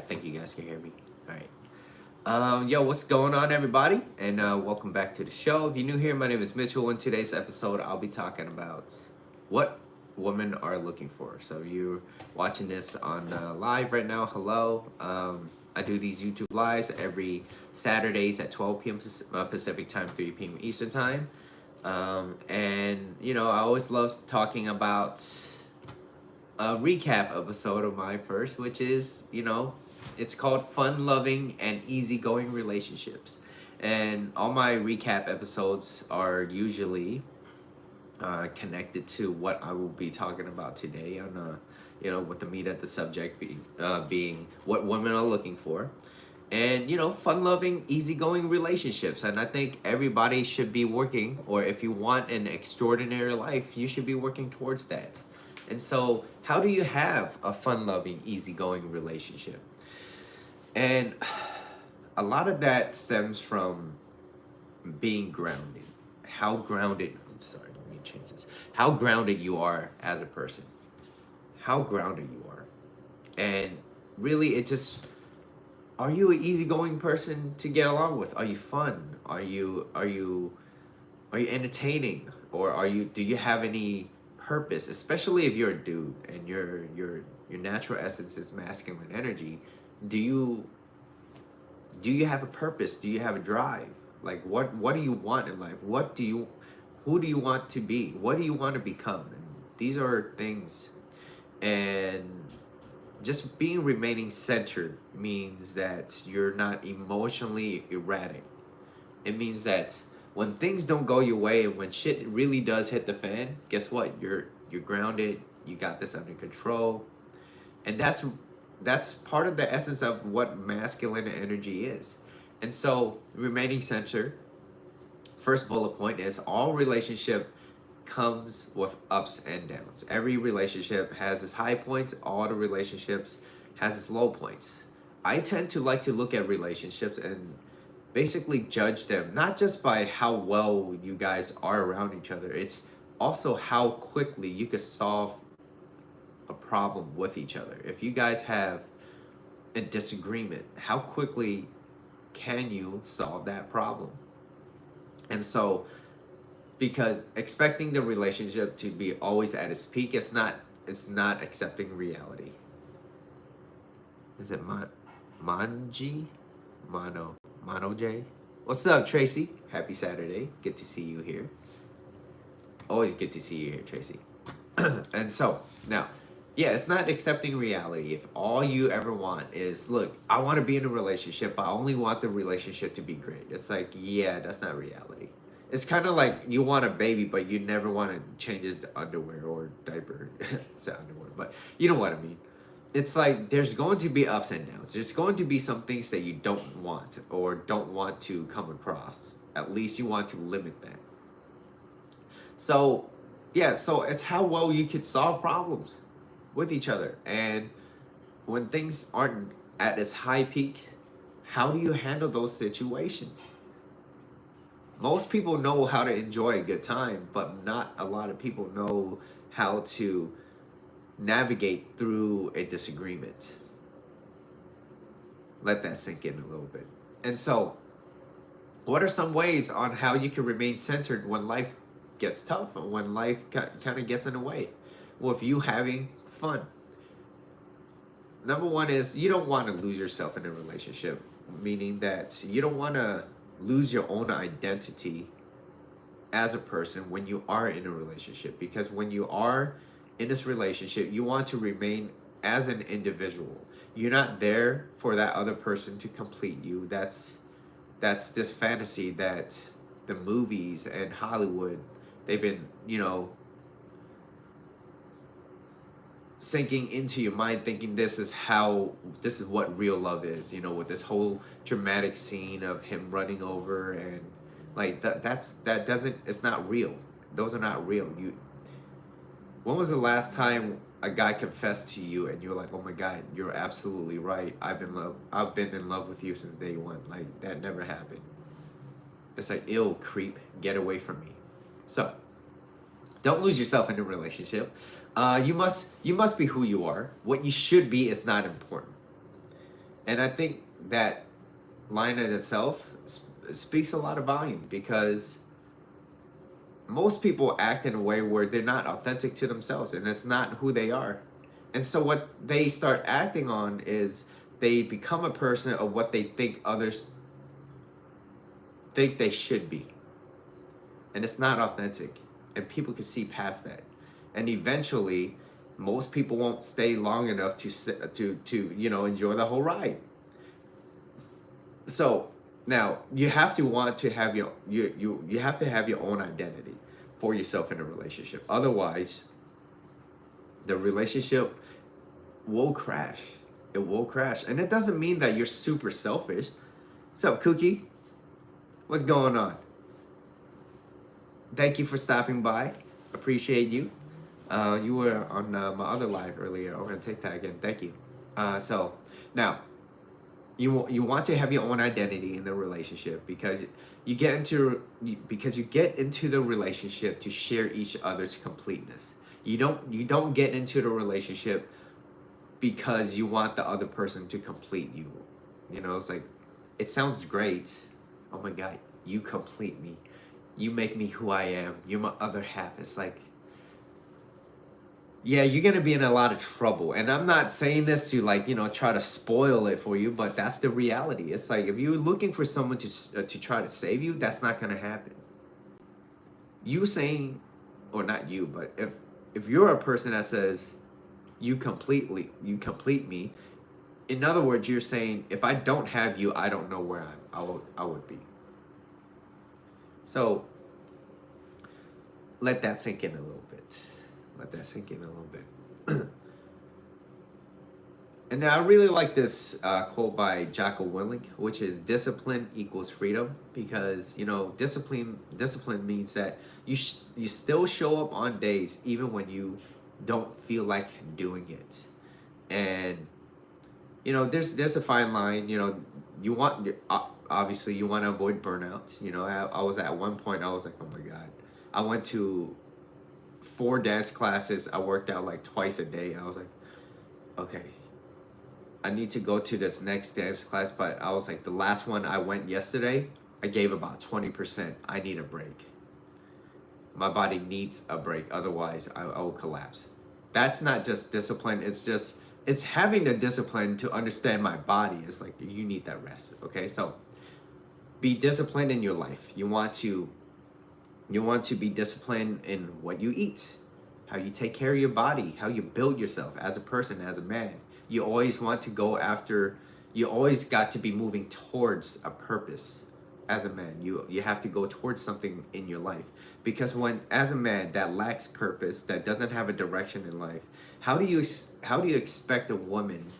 think you guys can hear me. All right. Yo, what's going on, everybody? And welcome back to the show. If you're new here, my name is Mitchell. In today's episode, I'll be talking about what women are looking for. So you're watching this on live right now. Hello. I do these YouTube lives every Saturdays at 12 p.m. Pacific time, 3 p.m. Eastern time. And I always love talking about a recap episode of my first, which is, it's called Fun Loving and Easygoing Relationships. And all my recap episodes are usually connected to what I will be talking about today on, with the meat of the subject being what women are looking for. And, fun loving, easygoing relationships. And I think everybody should be working, or if you want an extraordinary life, you should be working towards that. And so, how do you have a fun loving, easygoing relationship? And a lot of that stems from being grounded. I'm sorry, let me change this. How grounded you are as a person. How grounded you are. And really, are you an easygoing person to get along with? Are you fun? Are you entertaining? Or do you have any purpose? Especially if you're a dude and your natural essence is masculine energy. Do you have a purpose? Do you have a drive? Like what do you want in life? Who do you want to be? What do you want to become? And these are things. And just remaining centered means that you're not emotionally erratic. It means that when things don't go your way and when shit really does hit the fan, guess what? You're grounded. You got this under control. And that's part of the essence of what masculine energy is. And so remaining centered, first bullet point is all relationship comes with ups and downs. Every relationship has its high points, all the relationships has its low points. I tend to like to look at relationships and basically judge them not just by how well you guys are around each other, it's also how quickly you could solve a problem with each other. If you guys have a disagreement, how quickly can you solve that problem? And so, because expecting the relationship to be always at its peak, it's not accepting reality. Is it Manji? Mono J? What's up, Tracy? Happy Saturday. Good to see you here. Always good to see you here, Tracy. And so, now, yeah, it's not accepting reality. If all you ever want is, look, I want to be in a relationship, but I only want the relationship to be great. It's like, yeah, that's not reality. It's kind of like you want a baby, but you never want to change his underwear or diaper. It's underwear, but you know what I mean. It's like there's going to be ups and downs. There's going to be some things that you don't want or don't want to come across. At least you want to limit that. So, yeah, so it's how well you could solve problems with each other. And when things aren't at its high peak, how do you handle those situations? Most people know how to enjoy a good time, but not a lot of people know how to navigate through a disagreement. Let that sink in a little bit. And so, what are some ways on how you can remain centered when life gets tough and when life kind of gets in the way? Well, if you having fun. Number one is you don't want to lose yourself in a relationship, meaning that you don't want to lose your own identity as a person when you are in a relationship, because when you are in this relationship you want to remain as an individual. You're not there for that other person to complete you. That's this fantasy that the movies and Hollywood, they've been sinking into your mind, thinking this is what real love is, with this whole dramatic scene of him running over and like it's not real. Those are not real. When was the last time a guy confessed to you and you're like, oh my God, you're absolutely right, I've been in love with you since day one? Like, that never happened. It's like, ill creep, get away from me. So don't lose yourself in a relationship. You must be who you are. What you should be is not important. And I think that line in itself speaks a lot of volume, because most people act in a way where they're not authentic to themselves, and it's not who they are. And so what they start acting on is they become a person of what they think others think they should be. And it's not authentic. And people can see past that. And eventually, most people won't stay long enough to enjoy the whole ride. So now you have to want to have you have to have your own identity for yourself in a relationship. Otherwise, the relationship will crash. It will crash. And it doesn't mean that you're super selfish. What's up, Cookie? What's going on? Thank you for stopping by. Appreciate you. You were on my other live earlier over on TikTok again. Thank you. So now you want to have your own identity in the relationship, because you get into the relationship to share each other's completeness. You don't get into the relationship because you want the other person to complete you. It's like, it sounds great. Oh my God, you complete me. You make me who I am. You're my other half. It's like, yeah, you're gonna be in a lot of trouble. And I'm not saying this to try to spoil it for you, but that's the reality. It's like, if you're looking for someone to try to save you, that's not gonna happen. You saying, or not you, but if you're a person that says you complete me, in other words, you're saying, if I don't have you, I don't know where I would be. So let that sink in a little bit. And I really like this quote by Jocko Willink, which is, discipline equals freedom, because discipline means that you still show up on days even when you don't feel like doing it. And there's a fine line. You want, obviously you want to avoid burnout. I was at one point, I was like, oh my God, I went to 4 dance classes. I worked out like twice a day. I was like, okay, I need to go to this next dance class. But I was like, the last one I went yesterday, I gave about 20%. I need a break. My body needs a break. Otherwise, I will collapse. That's not just discipline. It's having the discipline to understand my body. It's like, you need that rest. Okay, so be disciplined in your life. You want to be disciplined in what you eat, how you take care of your body, how you build yourself as a person, as a man. You always want to go after, you always got to be moving towards a purpose as a man. You have to go towards something in your life. Because when, as a man that lacks purpose, that doesn't have a direction in life, how do you expect a woman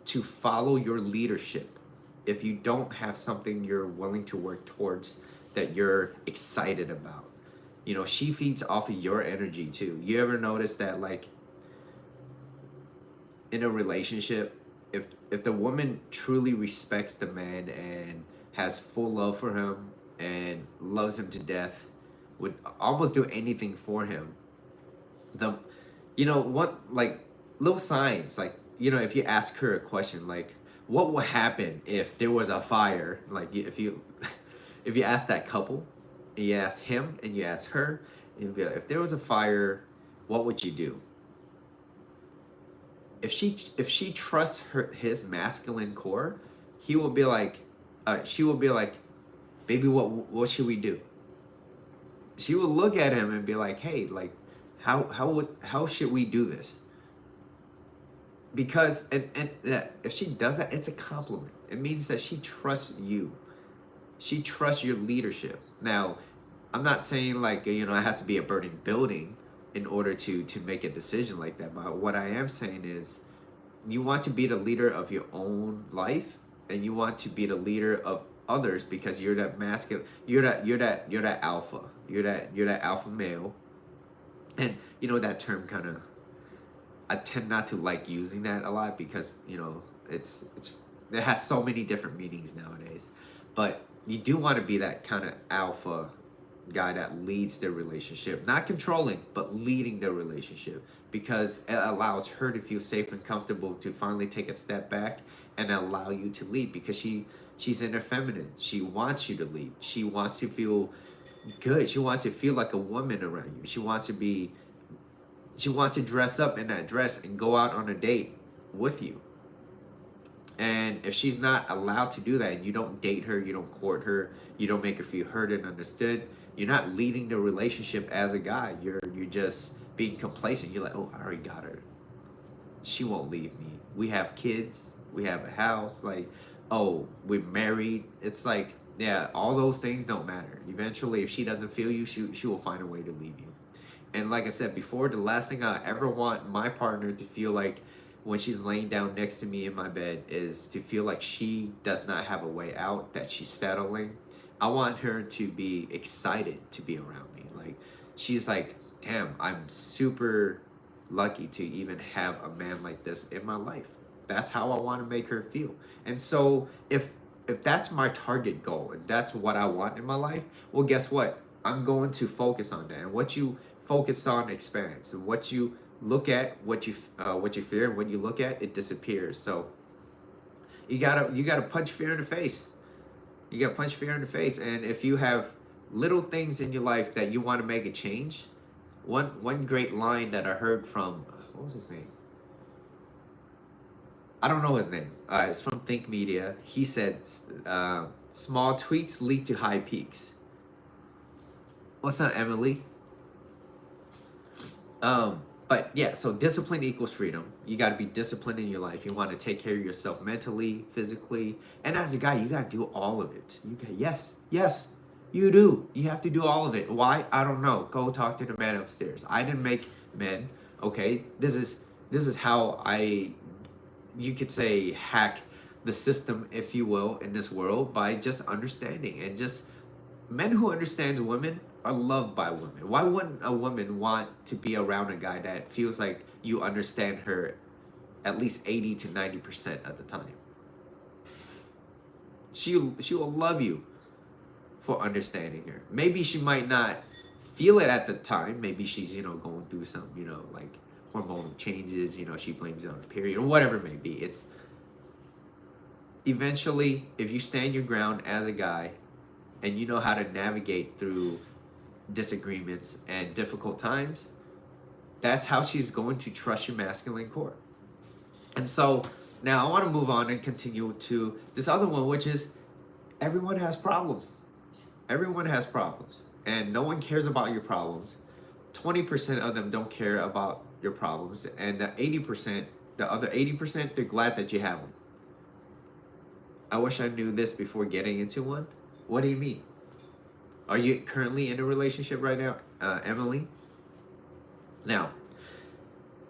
to follow your leadership if you don't have something you're willing to work towards, that you're excited about? She feeds off of your energy too. You ever notice that, like, in a relationship, if the woman truly respects the man and has full love for him and loves him to death, would almost do anything for him, what, like, little signs, like, if you ask her a question like, what will happen if there was a fire? Like, if you if you ask that couple, and you ask him and you ask her, and you'll be like, if there was a fire, what would you do? If she trusts his masculine core, he will be like, she will be like, baby, what should we do? She will look at him and be like, hey, like, how should we do this? Because and that if she does that, it's a compliment. It means that she trusts you. She trusts your leadership. Now, I'm not saying like, it has to be a burning building in order to make a decision like that. But what I am saying is, you want to be the leader of your own life, and you want to be the leader of others, because you're that masculine. You're that alpha. You're that alpha male. And that term kind of, I tend not to like using that a lot, because it's it has so many different meanings nowadays. But you do want to be that kind of alpha guy that leads the relationship, not controlling, but leading the relationship, because it allows her to feel safe and comfortable to finally take a step back and allow you to lead, because she's in her feminine. She wants you to lead. She wants to feel good. She wants to feel like a woman around you. She wants to dress up in that dress and go out on a date with you. And if she's not allowed to do that, and you don't date her, you don't court her, you don't make her feel heard and understood, you're not leading the relationship as a guy. You're just being complacent. You're like, oh, I already got her. She won't leave me. We have kids. We have a house. Like, oh, we're married. It's like, yeah, all those things don't matter. Eventually, if she doesn't feel you, she will find a way to leave you. And like I said before, the last thing I ever want my partner to feel like when she's laying down next to me in my bed is to feel like she does not have a way out, that she's settling. I want her to be excited to be around me. Like, she's like, damn, I'm super lucky to even have a man like this in my life. That's how I want to make her feel. And so if that's my target goal and that's what I want in my life, well, guess what? I'm going to focus on that. And what you focus on expands. And what you look at, what you fear, and when you look at, it disappears. So you gotta punch fear in the face. You gotta punch fear in the face. And if you have little things in your life that you want to make a change, one great line that I heard from, what was his name? I don't know his name. It's from Think Media. He said, "Small tweaks lead to high peaks." What's up, Emily? But yeah, so discipline equals freedom. You got to be disciplined in your life. You want to take care of yourself mentally, physically, and as a guy, you got to do all of it. Yes, you do. You have to do all of it. Why? I don't know. Go talk to the man upstairs. I didn't make men. Okay, this is how you could say, hack the system, if you will, in this world, by just understanding. And just men who understands women are loved by women. Why wouldn't a woman want to be around a guy that feels like you understand her at least 80 to 90% of the time? She will love you for understanding her. Maybe she might not feel it at the time. Maybe she's, going through some, like hormonal changes, she blames it on her period or whatever it may be. It's eventually, if you stand your ground as a guy and you know how to navigate through disagreements and difficult times, that's how she's going to trust your masculine core. And so now I want to move on and continue to this other one, which is everyone has problems. Everyone has problems, and no one cares about your problems. 20% of them don't care about your problems, and the other 80%, they're glad that you have them. I wish I knew this before getting into one. What do you mean? Are you currently in a relationship right now, Emily? Now,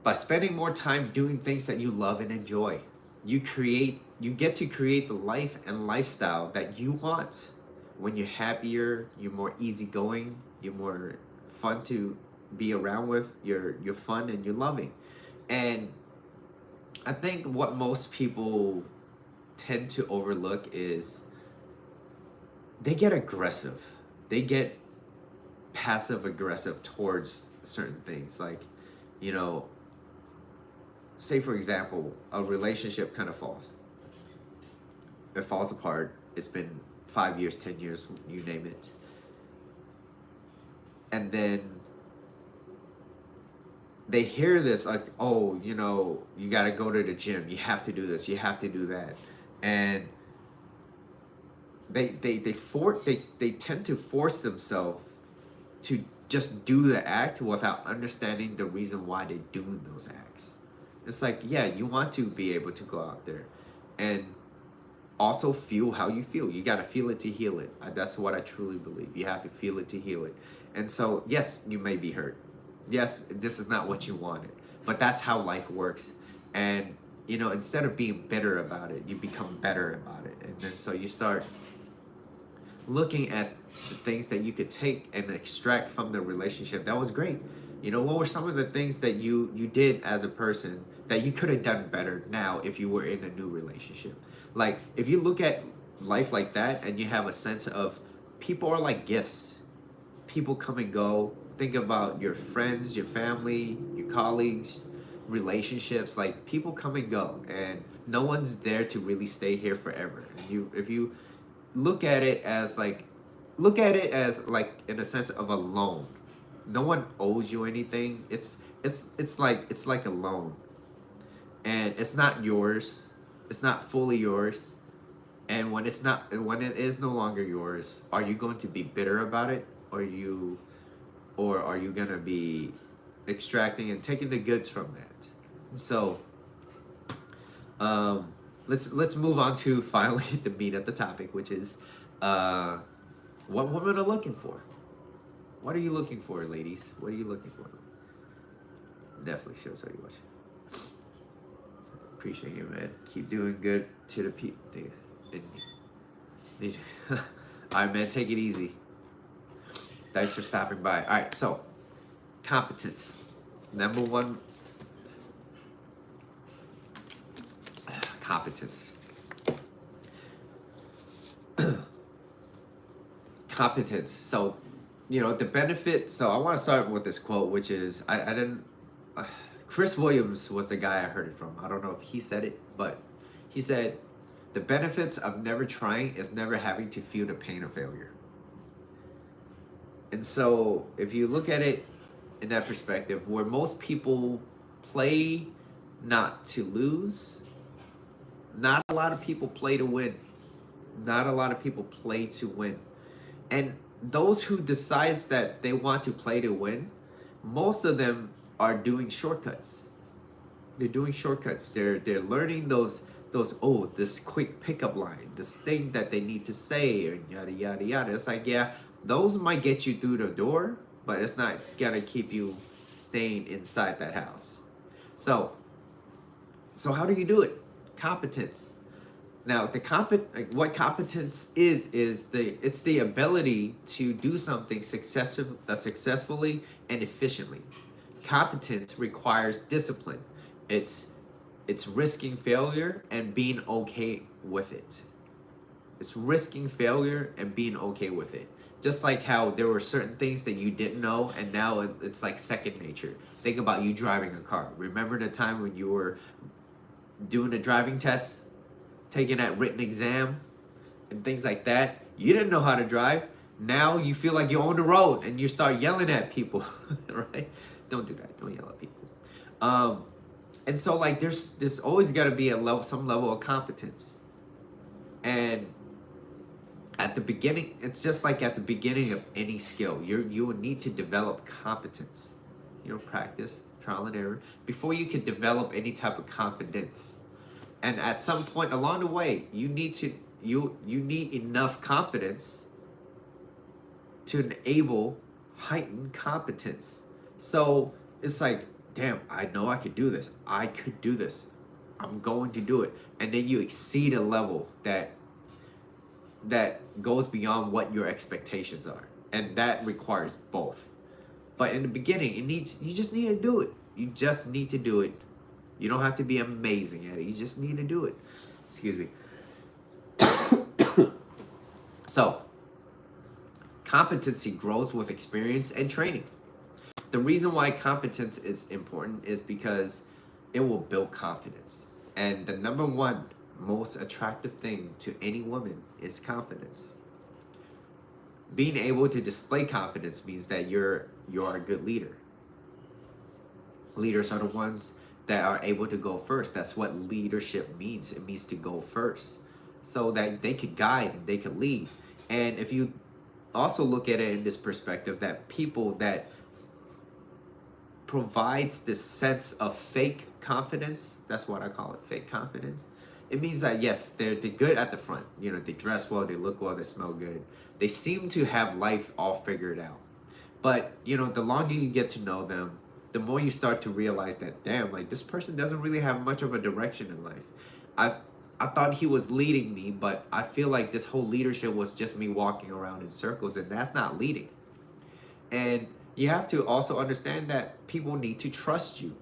by spending more time doing things that you love and enjoy, you get to create the life and lifestyle that you want. When you're happier, you're more easygoing, you're more fun to be around with, you're fun and you're loving. And I think what most people tend to overlook is they get aggressive. They get passive aggressive towards certain things. Like, say for example, a relationship kind of falls. It falls apart. It's been 5 years, 10 years, you name it. And then they hear this like, oh, you got to go to the gym. You have to do this. You have to do that. And they tend to force themselves to just do the act without understanding the reason why they're doing those acts. It's like, yeah, you want to be able to go out there and also feel how you feel. You got to feel it to heal it. That's what I truly believe. You have to feel it to heal it. And so, yes, you may be hurt. Yes, this is not what you wanted, but that's how life works. And, instead of being bitter about it, you become better about it. And then so you start looking at the things that you could take and extract from the relationship. That was great. What were some of the things that you did as a person that you could have done better now if you were in a new relationship? Like, if you look at life like that and you have a sense of people are like gifts. People come and go. Think about your friends, your family, your colleagues, relationships. Like, people come and go, and no one's there to really stay here forever. And if you look at it as like, in a sense of a loan. No one owes you anything. It's like a loan, and it's not yours. It's not fully yours. And when it is no longer yours, are you going to be bitter about it, or are you gonna be extracting and taking the goods from that? So, let's move on to finally the meat of the topic, which is, what women are looking for. What are you looking for, ladies? What are you looking for? Netflix shows how you watch. Appreciate you, man. Keep doing good to the people. All right, man. Take it easy. Thanks for stopping by. All right, so competence. Number one, competence. Competence. So, the benefit. So I want to start with this quote, which is I didn't. Chris Williams was the guy I heard it from. I don't know if he said it, but he said, "The benefits of never trying is never having to feel the pain of failure." And so, if you look at it in that perspective, where most people play not to lose, not a lot of people play to win. Not a lot of people play to win. And those who decides that they want to play to win, most of them are doing shortcuts. They're doing shortcuts. They're learning those this quick pickup line, this thing that they need to say, and yada yada yada. It's like, yeah, those might get you through the door, but it's not gonna keep you staying inside that house. So how do you do it? Competence. Now, what competence is it's the ability to do something successfully and efficiently. Competence requires discipline. It's risking failure and being okay with it. It's risking failure and being okay with it. Just like how there were certain things that you didn't know, and now it's like second nature. Think about you driving a car. Remember the time when you were doing a driving test, taking that written exam, and things like that? You didn't know how to drive. Now you feel like you're on the road, and you start yelling at people, right? Don't do that. Don't yell at people. And so, like, there's always got to be some level of competence. And at the beginning, it's just like at the beginning of any skill, you will need to develop competence. Practice, trial and error, before you can develop any type of confidence. And at some point along the way, you need enough confidence to enable heightened competence. So it's like, damn, I know I could do this. I could do this. I'm going to do it. And then you exceed a level that goes beyond what your expectations are. And that requires both. But in the beginning, you just need to do it. You just need to do it. You don't have to be amazing at it. You just need to do it. Excuse me. So, competency grows with experience and training. The reason why competence is important is because it will build confidence. And the number one most attractive thing to any woman is confidence. Being able to display confidence means that you're a good leader. Leaders are the ones that are able to go first. That's what leadership means. It means to go first, so that they could guide and they could lead. And if you also look at it in this perspective, that people that provides this sense of fake confidence, that's what I call it, fake confidence. It means that, yes, they're good at the front. They dress well, they look well, they smell good. They seem to have life all figured out. But, the longer you get to know them, the more you start to realize that, damn, like, this person doesn't really have much of a direction in life. I thought he was leading me, but I feel like this whole leadership was just me walking around in circles, and that's not leading. And you have to also understand that people need to trust you.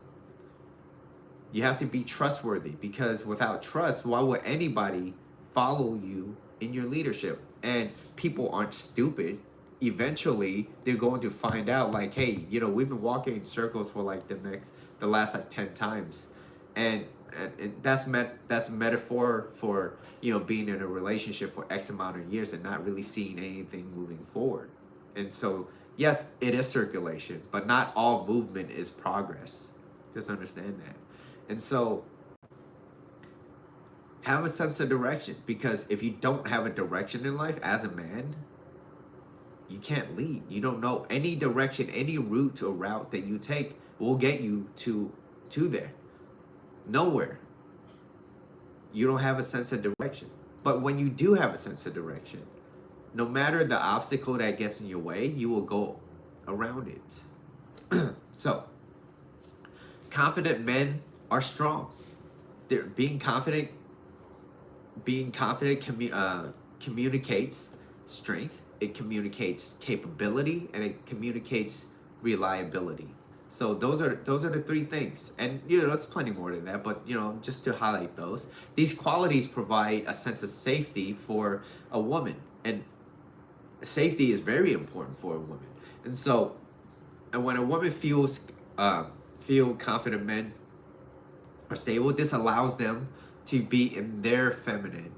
You have to be trustworthy, because without trust, why would anybody follow you in your leadership? And people aren't stupid. Eventually, they're going to find out, like, hey, we've been walking in circles for like the last like 10 times. And and that's metaphor for, you know, being in a relationship for X amount of years and not really seeing anything moving forward. And so yes, it is circulation, but not all movement is progress. Just understand that. And so have a sense of direction, because if you don't have a direction in life as a man, you can't lead. You don't know any direction, any route or route that you take will get you to there. Nowhere. You don't have a sense of direction. But when you do have a sense of direction, no matter the obstacle that gets in your way, you will go around it. So, confident men are strong. They're being confident communicates strength, it communicates capability, and it communicates reliability. So those are the three things, and you know, there's plenty more than that, but you know, just to highlight those, these qualities provide a sense of safety for a woman, and safety is very important for a woman. And so, and when a woman feel confident men are stable, this allows them to be in their feminine,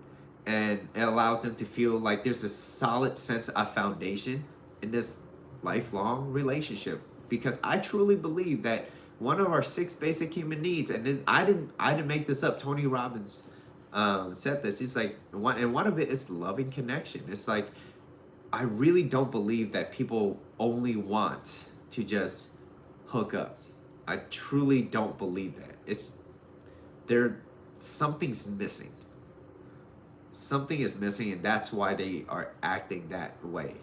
and it allows them to feel like there's a solid sense of foundation in this lifelong relationship. Because I truly believe that one of our six basic human needs, and I didn't make this up. Tony Robbins said this. It's like one of it is loving connection. It's like I really don't believe that people only want to just hook up. I truly don't believe that. It's there something's missing. Something is missing, and that's why they are acting that way.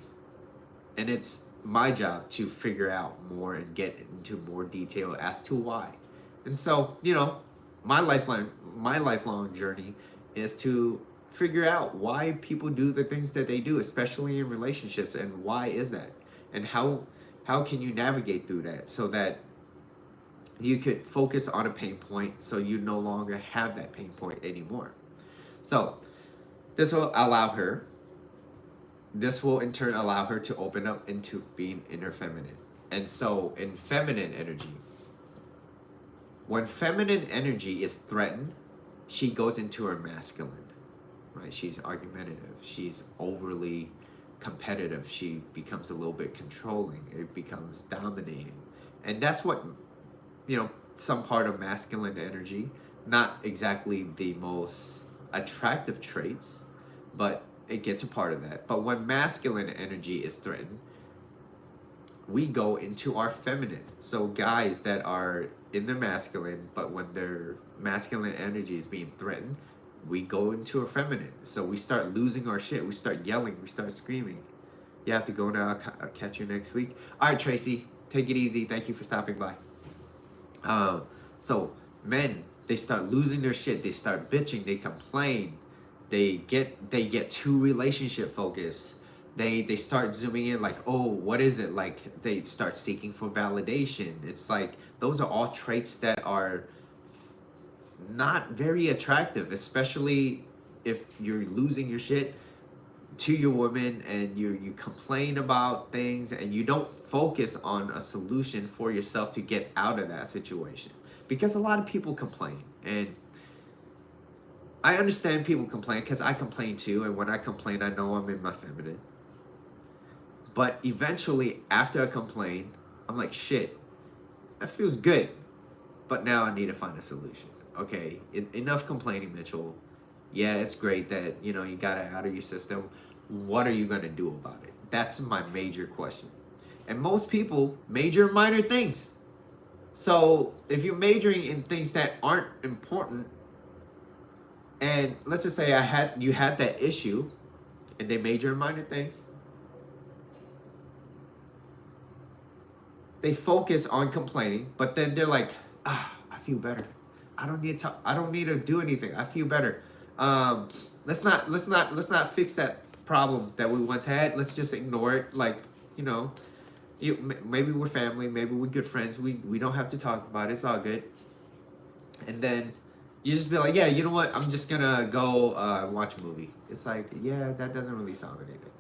And it's my job to figure out more and get into more detail as to why. And so, you know, my lifelong journey is to figure out why people do the things that they do, especially in relationships, and why is that? And how can you navigate through that so that you could focus on a pain point so you no longer have that pain point anymore. So this will allow her, this will in turn allow her to open up into being inner feminine. And so in feminine energy, when feminine energy is threatened, she goes into her masculine, right? She's argumentative, she's overly competitive, she becomes a little bit controlling, it becomes dominating. And that's what, you know, some part of masculine energy, not exactly the most attractive traits, but it gets a part of that. But when masculine energy is threatened, we go into our feminine. So guys that are in their masculine, but when their masculine energy is being threatened, we go into a feminine. So we start losing our shit. We start yelling. We start screaming. You have to go now. I'll catch you next week. All right, Tracy, take it easy. Thank you for stopping by. So men, they start losing their shit. They start bitching. They complain. They get too relationship focused. They start zooming in like, oh, what is it? Like they start seeking for validation. It's like those are all traits that are not very attractive, especially if you're losing your shit to your woman and you complain about things and you don't focus on a solution for yourself to get out of that situation. Because a lot of people complain, and I understand people complain because I complain too, and when I complain I know I'm in my feminine. But eventually after I complain, I'm like, shit, that feels good, but now I need to find a solution. Okay, enough complaining, Mitchell. Yeah, it's great that you know you got it out of your system. What are you gonna do about it? That's my major question. And most people major in minor things. So if you're majoring in things that aren't important, and let's just say you had that issue, and they major in minor things, they focus on complaining, but then they're like, I feel better. I don't need to do anything. I feel better. Let's not fix that problem that we once had. Let's just ignore it. Like, you know, maybe we're family, maybe we're good friends. We don't have to talk about it. It's all good. And then you just be like, yeah, you know what? I'm just gonna go watch a movie. It's like, yeah, that doesn't really solve anything.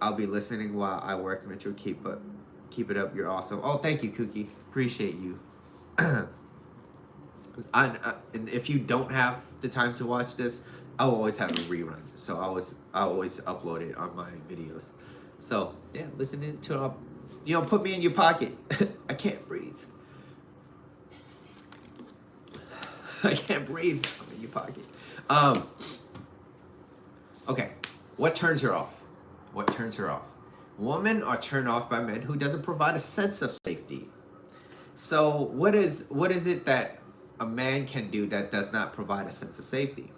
I'll be listening while I work, Mitchell. Keep it up. You're awesome. Oh, thank you, Cookie. Appreciate you. And if you don't have the time to watch this, I'll always have a rerun. So I always upload it on my videos. So yeah, listening to put me in your pocket. I can't breathe. I can't breathe. I'm in your pocket. Um, okay, what turns her off? What turns her off? Women are turned off by men who doesn't provide a sense of safety. So what is it that a man can do that does not provide a sense of safety?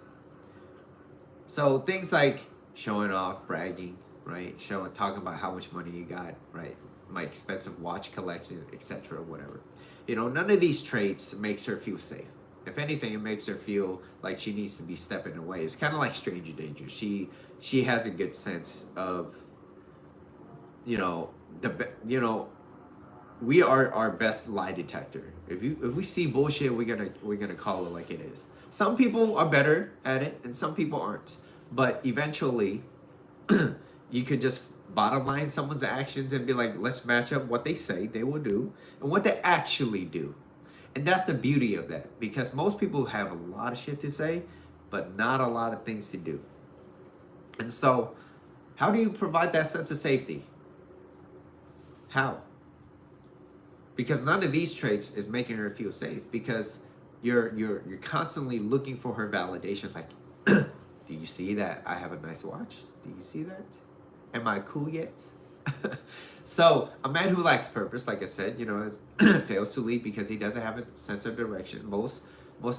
So things like showing off, bragging, right? Talking about how much money you got, right? My expensive watch collection, etc., whatever. None of these traits makes her feel safe. If anything, it makes her feel like she needs to be stepping away. It's kind of like stranger danger. She has a good sense of, you know, we are our best lie detector. If we see bullshit, we're gonna call it like it is. Some people are better at it, and some people aren't. But eventually, you could just bottom line someone's actions and be like, let's match up what they say they will do and what they actually do. And that's the beauty of that, because most people have a lot of shit to say, but not a lot of things to do. And so, how do you provide that sense of safety? How? Because none of these traits is making her feel safe, because you're constantly looking for her validation, like do you see that I have a nice watch? Do you see that? Am I cool yet? So a man who lacks purpose, like I said, fails to lead because he doesn't have a sense of direction. Most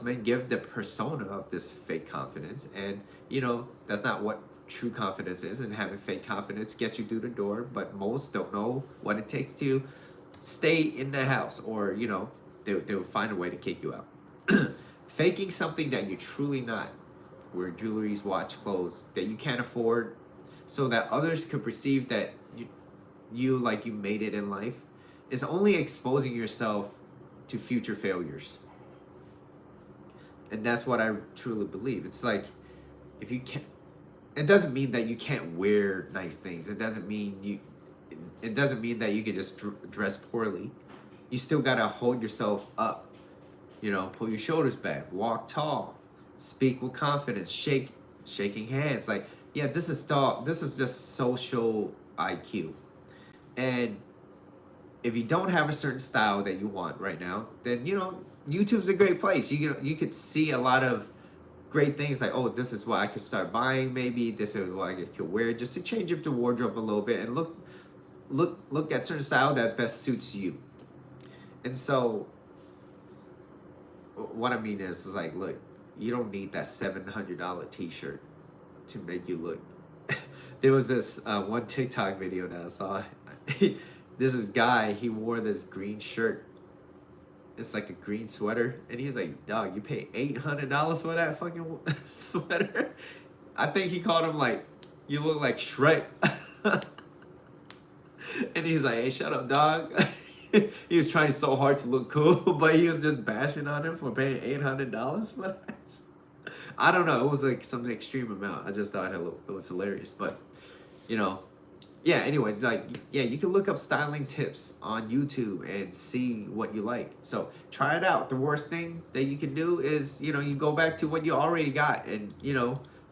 men give the persona of this fake confidence, and that's not what true confidence is. And having fake confidence gets you through the door, but most don't know what it takes to stay in the house, or they'll find a way to kick you out. Faking something that you're truly not, wear jewelries, watch, clothes that you can't afford, so that others could perceive that you like you made it in life, is only exposing yourself to future failures. And that's what I truly believe. It's like, if you can't, it doesn't mean that you can't wear nice things. It doesn't mean that you can just dress poorly. You still gotta hold yourself up. Pull your shoulders back, walk tall, speak with confidence, shaking hands. Like, yeah, this is just social IQ. And if you don't have a certain style that you want right now, then YouTube's a great place. You could see a lot of great things, like, oh, this is what I could start buying. Maybe this is what I could wear, just to change up the wardrobe a little bit and look at certain style that best suits you. And so what I mean is like, look, you don't need that $700 t-shirt to make you look. There was this one TikTok video that I saw. This guy, he wore this green shirt. It's like a green sweater, and he's like, dog, you pay $800 for that fucking sweater? I think he called him like, you look like Shrek. And he's like, hey, shut up, dog. He was trying so hard to look cool, but he was just bashing on him for paying $800 for that. I don't know. It was like some extreme amount. I just thought it was hilarious. But, yeah, anyways, like, yeah, you can look up styling tips on YouTube and see what you like. So try it out. The worst thing that you can do is, you go back to what you already got. And,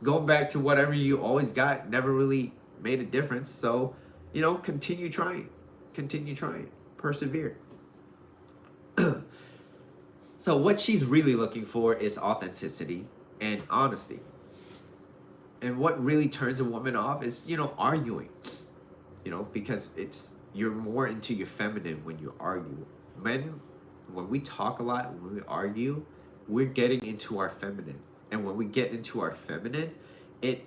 going back to whatever you always got never really made a difference. So, continue trying. Continue trying. Persevere. So what she's really looking for is authenticity and honesty. And what really turns a woman off is, arguing. Because you're more into your feminine when you argue. Men, when we talk a lot, when we argue, we're getting into our feminine. And when we get into our feminine, it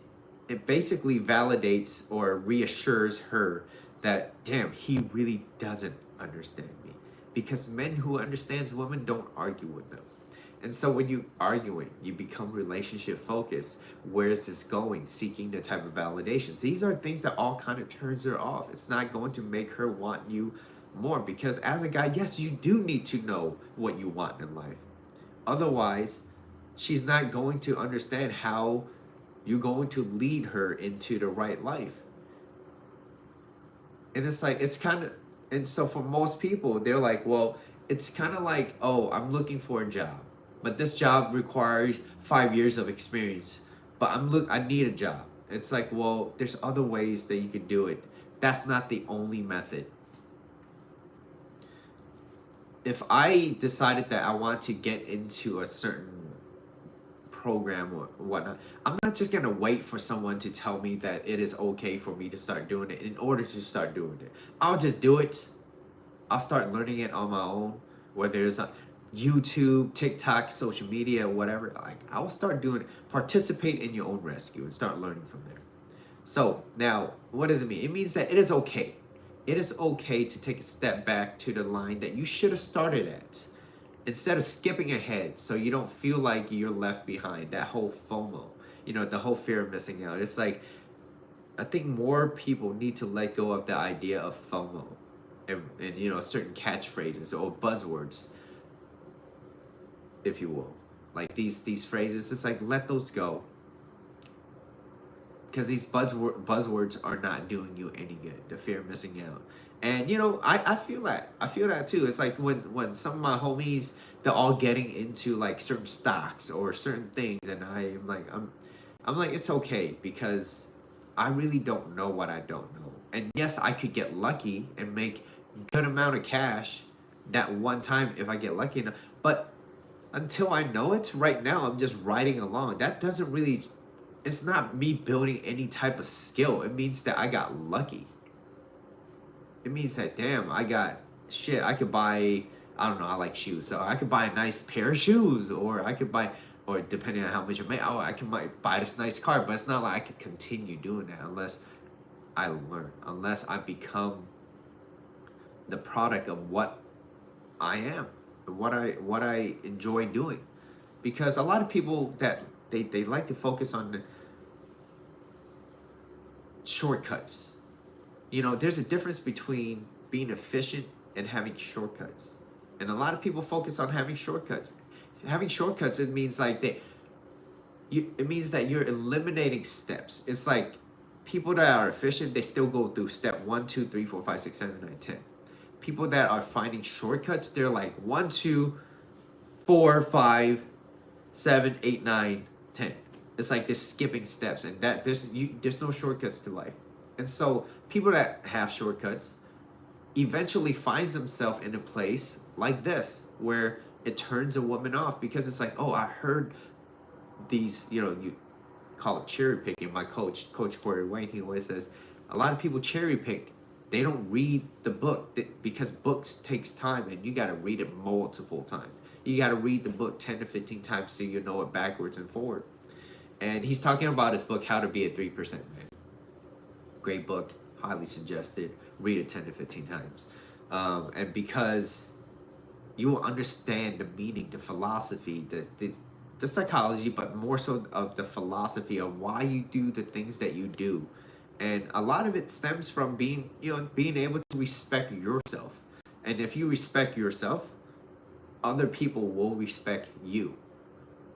basically validates or reassures her that, damn, he really doesn't understand me. Because men who understands women don't argue with them. And so when you arguing, you become relationship focused. Where is this going? Seeking the type of validations. These are things that all kind of turns her off. It's not going to make her want you more, because as a guy, yes, you do need to know what you want in life. Otherwise, she's not going to understand how you're going to lead her into the right life. And it's like, and so for most people, they're like, well, it's kind of like, oh, I'm looking for a job. but this job requires 5 years of experience. But I need a job. It's like, well, there's other ways that you could do it. That's not the only method. If I decided that I want to get into a certain program or whatnot, I'm not just gonna wait for someone to tell me that it is okay for me to start doing it in order to start doing it. I'll just do it. I'll start learning it on my own, whether it's YouTube, TikTok, social media, whatever. Like, I'll start doing it. Participate in your own rescue and start learning from there. So now, what does it mean? It means that it is okay. It is okay to take a step back to the line that you should have started at, instead of skipping ahead so you don't feel like you're left behind. That whole FOMO, the whole fear of missing out. It's like, I think more people need to let go of the idea of FOMO and certain catchphrases or buzzwords, if you will. Like these phrases, it's like, let those go. Because these buzzwords are not doing you any good. The fear of missing out. And I feel that. I feel that too. It's like when some of my homies, they're all getting into like certain stocks or certain things, and I'm like, it's okay, because I really don't know what I don't know. And yes, I could get lucky and make good amount of cash that one time if I get lucky enough. But until I know it, right now I'm just riding along. That doesn't really, it's not me building any type of skill. It means that I got lucky. It means that, damn, I got shit. I could buy, I don't know, I like shoes. So I could buy a nice pair of shoes, or I could buy, or depending on how much I make, I can buy this nice car. But it's not like I could continue doing that unless I learn, unless I become the product of what I am, what I enjoy doing. Because a lot of people that they like to focus on the shortcuts. There's a difference between being efficient and having shortcuts. And a lot of people focus on having shortcuts. Having shortcuts, it means like it means that you're eliminating steps. It's like people that are efficient, they still go through step 1, 2, 3, 4, 5, 6, 7, 9, 10. People that are finding shortcuts, they're like 1, 2, 4, 5, 7, 8, 9, 10. It's like they're skipping steps, and that there's no shortcuts to life. And so people that have shortcuts eventually finds themselves in a place like this, where it turns a woman off, because it's like, oh, I heard these, you call it cherry picking. My coach Corey Wayne, he always says a lot of people cherry pick. They don't read the book, because books takes time, and you got to read it multiple times. You got to read the book 10 to 15 times so you know it backwards and forward. And he's talking about his book, How to Be a 3% Man. Great book, highly suggested. Read it 10 to 15 times. And because you will understand the meaning, the philosophy, the psychology, but more so of the philosophy of why you do the things that you do. And a lot of it stems from being able to respect yourself. And if you respect yourself, other people will respect you.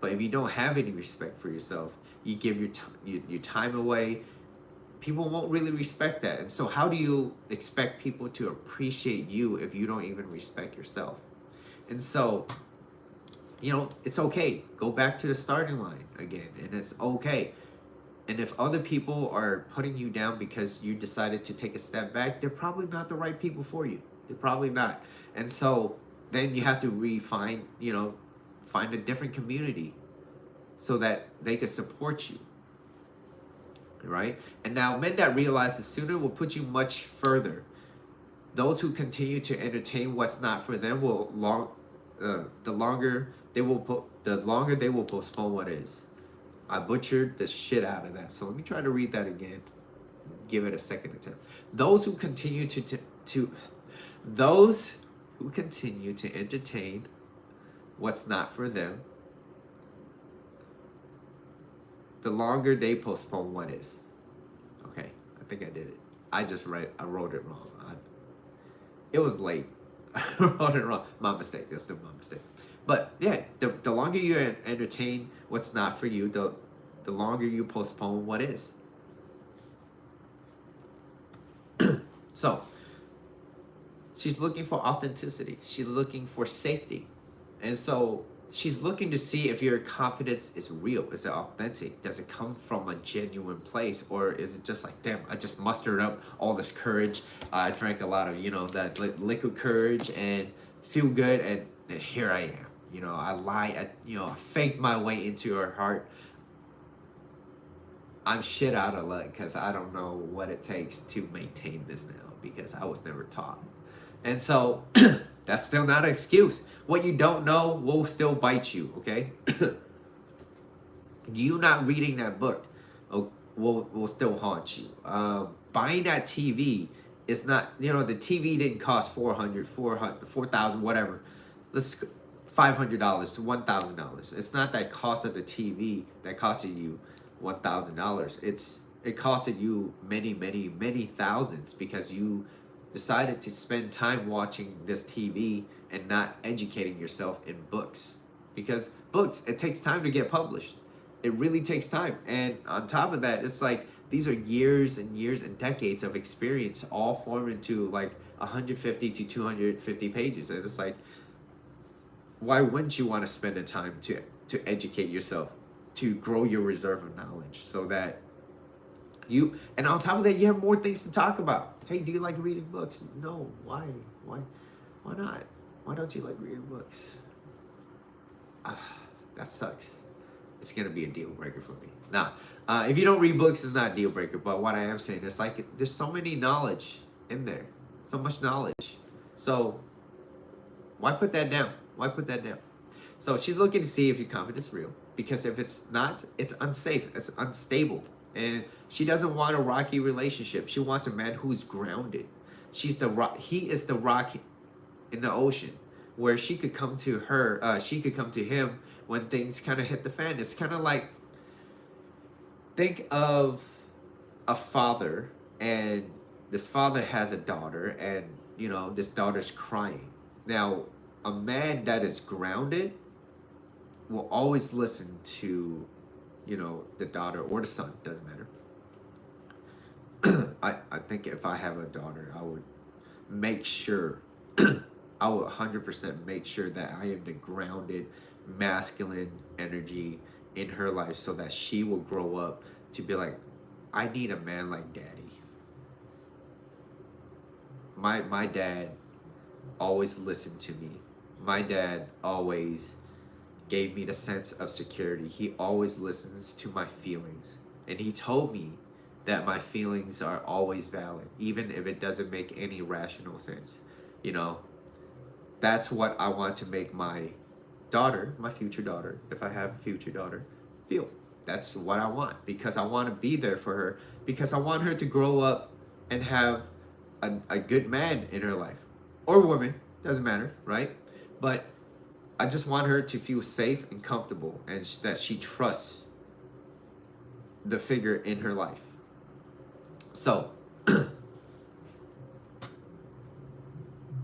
But if you don't have any respect for yourself, you give your time away, people won't really respect that. And so how do you expect people to appreciate you if you don't even respect yourself? And so, it's okay. Go back to the starting line again, and it's okay. And if other people are putting you down because you decided to take a step back, they're probably not the right people for you. They're probably not. And so then you have to find a different community so that they can support you. Right? And now, men that realize this sooner will put you much further. Those who continue to entertain what's not for them will the longer they will postpone what is. I butchered the shit out of that, so let me try to read that again. Give it a second attempt. Those who continue to entertain what's not for them, the longer they postpone what is. Okay, I think I did it. I wrote it wrong. It was late. I wrote it wrong. My mistake. That's still my mistake. But yeah, the longer you entertain what's not for you, the longer you postpone what is. So, she's looking for authenticity. She's looking for safety. And so, She's looking to see if your confidence is real. Is it authentic? Does it come from a genuine place? Or is it just like, damn, I just mustered up all this courage. I drank a lot of, that liquid courage and feel good. And here I am. I lied. I faked my way into her heart. I'm shit out of luck because I don't know what it takes to maintain this now because I was never taught. And so that's still not an excuse. What you don't know will still bite you, okay? You not reading that book will still haunt you. Buying that TV is not, the TV didn't cost 4,000, whatever. Let's $500 to $1,000. It's not that cost of the TV that costed you $1,000. It costed you many, many, many thousands because you decided to spend time watching this TV and not educating yourself in books. Because books, it takes time to get published. It really takes time. And on top of that, it's like these are years and years and decades of experience all formed into like 150 to 250 pages. And it's like, why wouldn't you want to spend the time to educate yourself, to grow your reserve of knowledge so that and on top of that, you have more things to talk about. Hey, do you like reading books? No. Why not? Why don't you like reading books? That sucks. It's gonna be a deal breaker for me. Now, if you don't read books, it's not a deal breaker. But what I am saying is like there's so many knowledge in there, so much knowledge. So why put that down? Why put that down? So she's looking to see if your confidence is real. Because if it's not, it's unsafe. It's unstable. And she doesn't want a rocky relationship. She wants a man who's grounded. She's the rock. He is the rock in the ocean, where she could come to her. She could come to him when things kind of hit the fan. It's kind of like, think of a father, and this father has a daughter, and this daughter's crying. Now, a man that is grounded will always listen to the daughter or the son, doesn't matter. I think if I have a daughter, I would make sure, I would 100% make sure that I am the grounded, masculine energy in her life so that she will grow up to be like, I need a man like daddy. My dad always listened to me. My dad always gave me the sense of security. He always listens to my feelings. And he told me that my feelings are always valid, even if it doesn't make any rational sense. That's what I want to make my daughter, my future daughter, if I have a future daughter, feel. That's what I want, because I want to be there for her, because I want her to grow up and have a good man in her life. Or woman, doesn't matter, right? But I just want her to feel safe and comfortable, and that she trusts the figure in her life. So,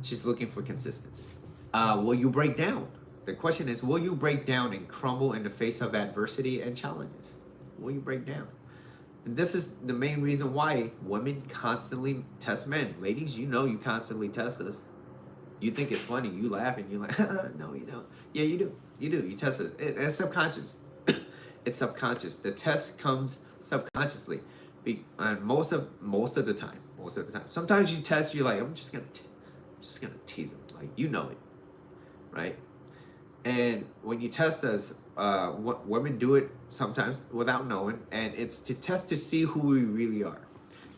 she's looking for consistency. Will you break down? The question is, will you break down and crumble in the face of adversity and challenges? Will you break down? And this is the main reason why women constantly test men. Ladies, you constantly test us. You think it's funny. You laugh and you're like, no, you don't. Yeah, you do. You do. You test it. It's subconscious. It's subconscious. The test comes subconsciously. And most of the time. Sometimes you test, you're like, I'm just gonna tease them. Like, you know it. Right? And when you test us, women do it sometimes without knowing, and it's to test to see who we really are.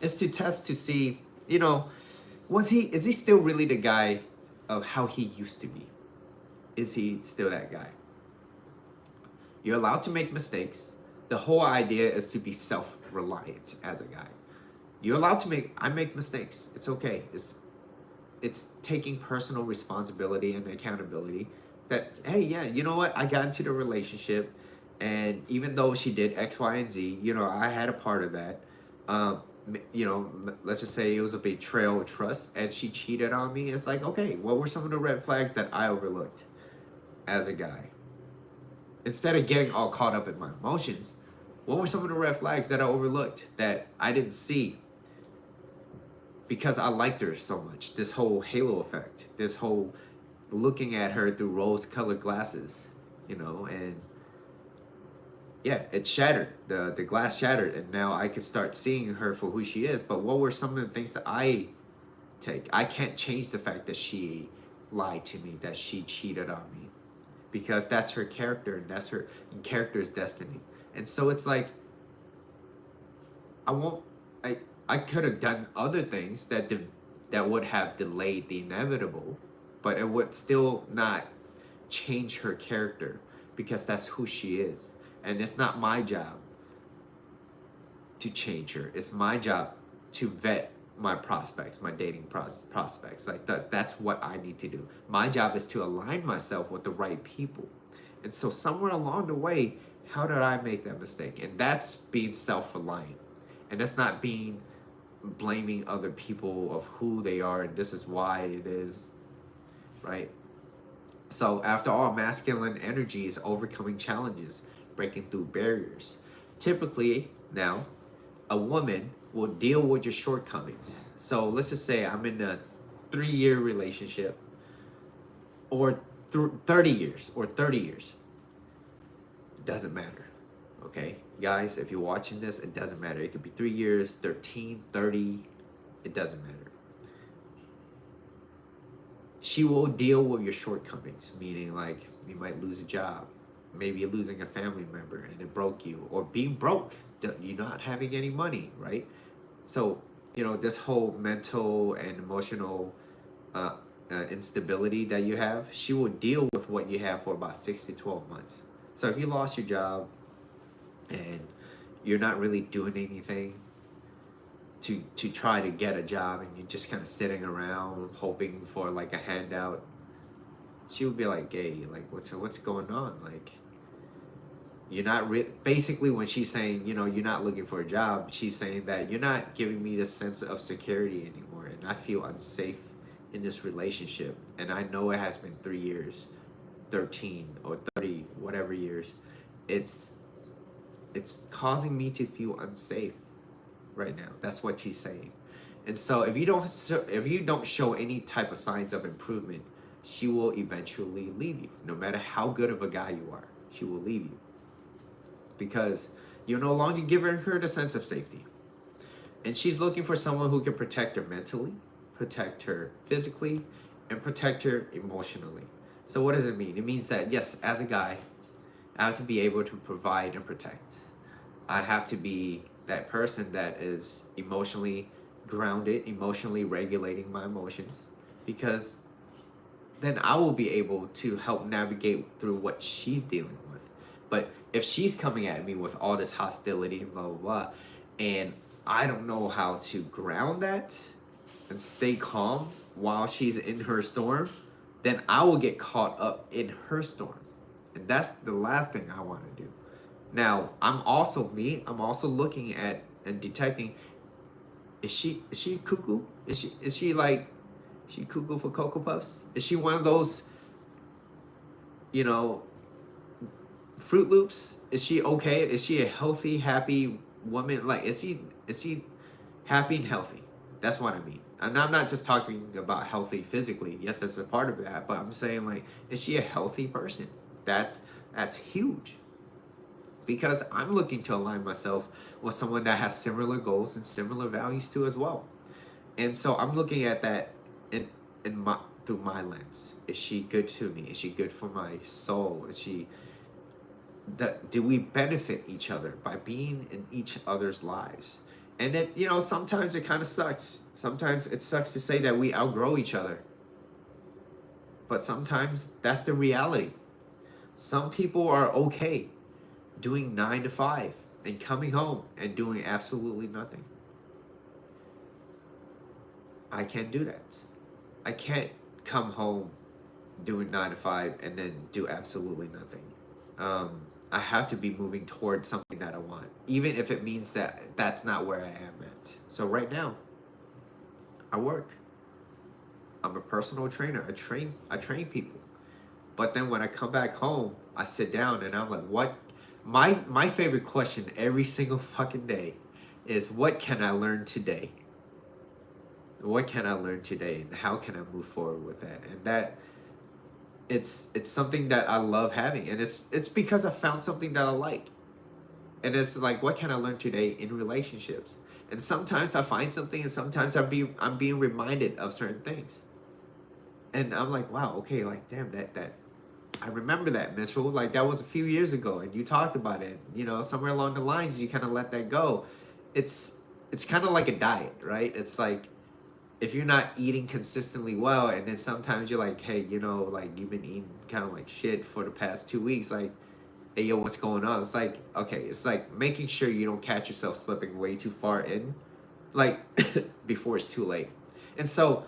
It's to test to see, is he still really the guy of how he used to be? Is he still that guy? You're allowed to make mistakes. The whole idea is to be self-reliant as a guy. You're allowed to I make mistakes. It's okay. It's taking personal responsibility and accountability that, hey, yeah, you know what? I got into the relationship, and even though she did X, Y, and Z, I had a part of that. Let's just say it was a betrayal of trust, and she cheated on me. It's like, okay, what were some of the red flags that I overlooked as a guy? Instead of getting all caught up in my emotions, what were some of the red flags that I overlooked that I didn't see because I liked her so much? This whole halo effect, this whole looking at her through rose-colored glasses. and yeah, it shattered. The glass shattered, and now I could start seeing her for who she is. But what were some of the things that I take? I can't change the fact that she lied to me, that she cheated on me, because that's her character, and that's her and character's destiny. And so it's like I won't. I I could have done other things that would have delayed the inevitable, but it would still not change her character because that's who she is. And it's not my job to change her. It's my job to vet my prospects, my dating prospects. Like that's what I need to do. My job is to align myself with the right people. And so somewhere along the way, how did I make that mistake? And that's being self-reliant. And that's not being blaming other people of who they are and this is why it is, right? So after all, masculine energy is overcoming challenges, breaking through barriers. Typically, now, a woman will deal with your shortcomings. So let's just say I'm in a 3-year relationship, or 30 years, or 30 years. It doesn't matter. Okay? Guys, if you're watching this, it doesn't matter. It could be 3 years, 13, 30. It doesn't matter. She will deal with your shortcomings, meaning like you might lose a job, maybe you're losing a family member and it broke you, or being broke, you're not having any money, right? So, this whole mental and emotional instability that you have, she will deal with what you have for about 6 to 12 months. So if you lost your job and you're not really doing anything to try to get a job, and you're just kind of sitting around hoping for like a handout, she would be like, "Hey, like what's going on? Like you're not basically when she's saying, you're not looking for a job, she's saying that you're not giving me the sense of security anymore, and I feel unsafe in this relationship, and I know it has been 3 years, 13 or 30 whatever years. It's causing me to feel unsafe right now." That's what she's saying. And so if you don't show any type of signs of improvement, she will eventually leave you. No matter how good of a guy you are, she will leave you because you're no longer giving her the sense of safety. And she's looking for someone who can protect her mentally, protect her physically, and protect her emotionally. So what does it mean? It means that yes, as a guy, I have to be able to provide and protect. I have to be that person that is emotionally grounded, emotionally regulating my emotions, because then I will be able to help navigate through what she's dealing with. But if she's coming at me with all this hostility and blah, blah, blah, and I don't know how to ground that and stay calm while she's in her storm, then I will get caught up in her storm. And that's the last thing I want to do. Now, I'm also looking at and detecting, is she cuckoo? Is she cuckoo for Cocoa Puffs? Is she one of those, you know, Fruit Loops? Is she okay? Is she a healthy, happy woman? Like, is she happy and healthy? That's what I mean. And I'm not just talking about healthy physically. Yes, that's a part of that. But I'm saying, like, is she a healthy person? That's huge. Because I'm looking to align myself with someone that has similar goals and similar values too as well. And so I'm looking at that in my through my lens. Is she good to me? Is she good for my soul? Is she that do we benefit each other by being in each other's lives? And sometimes it kind of sucks. Sometimes it sucks to say that we outgrow each other. But sometimes that's the reality. Some people are okay doing 9 to 5 and coming home and doing absolutely nothing. I can't do that. I can't come home doing 9 to 5 and then do absolutely nothing. I have to be moving towards something that I want, even if it means that that's not where I am at. So right now, I work. I'm a personal trainer. I train people. But then when I come back home, I sit down and I'm like, what? My favorite question every single fucking day is, what can I learn today? What can I learn today, and how can I move forward with that? And it's something that I love having, and it's because I found something that I like. And it's like, what can I learn today in relationships? And sometimes I find something, and sometimes I'm being reminded of certain things, and I'm like, wow, okay, like damn, that I remember that, Mitchell. Like that was a few years ago, and you talked about it. You know, somewhere along the lines, you kind of let that go. It's it's kind of like a diet, right? It's like if you're not eating consistently well, and then sometimes you're like, hey, you know, like you've been eating kind of like shit for the past 2 weeks, like, hey, yo, what's going on? It's like, okay, it's like making sure you don't catch yourself slipping way too far in, like before it's too late. And so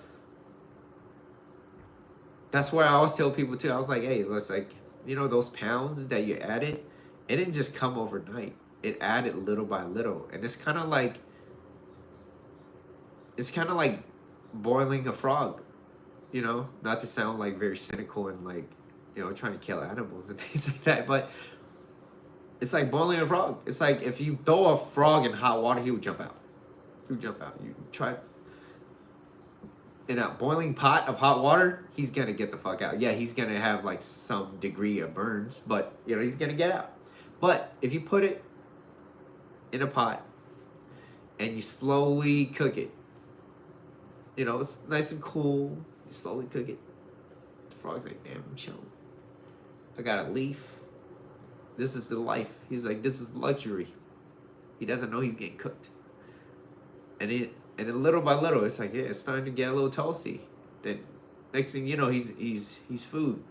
that's where I always tell people too. I was like, hey, let's like, you know, those pounds that you added, it didn't just come overnight. It added little by little, and it's kind of like boiling a frog. You know, not to sound like very cynical and like, you know, trying to kill animals and things like that, but it's like boiling a frog. It's like if you throw a frog in hot water, he would jump out. He would jump out. You try in a boiling pot of hot water, he's gonna get the fuck out. Yeah, he's gonna have like some degree of burns, but you know he's gonna get out. But if you put it in a pot and you slowly cook it, you know it's nice and cool. You slowly cook it. The frog's like, damn, I'm chilling. I got a leaf. This is the life. He's like, this is luxury. He doesn't know he's getting cooked. And then little by little, it's like, yeah, it's starting to get a little toasty. Then next thing you know, he's food.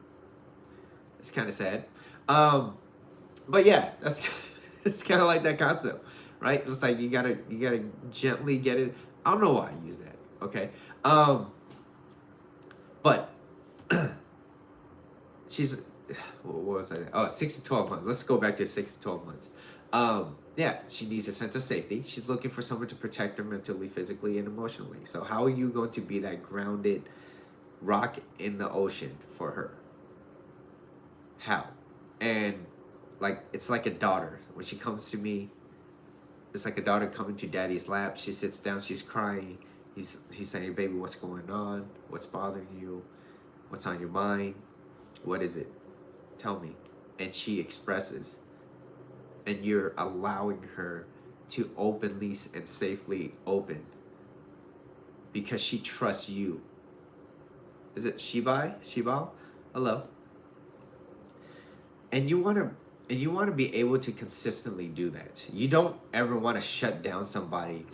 It's kind of sad. Um, but yeah, that's it's kind of like that concept, right? It's like you gotta gently get it. I don't know why I use that. Okay, but she's what was I? Oh, 6 to 12 months. Let's go back to 6 to 12 months. Yeah, she needs a sense of safety. She's looking for someone to protect her mentally, physically, and emotionally. So how are you going to be that grounded rock in the ocean for her? How? And like it's like a daughter. When she comes to me, it's like a daughter coming to daddy's lap. She sits down, she's crying. He's saying, baby, what's going on? What's bothering you? What's on your mind? What is it? Tell me. And she expresses. And you're allowing her to openly and safely open because she trusts you. Is it Shibai? Shibal? Hello. And you want to be able to consistently do that. You don't ever want to shut down somebody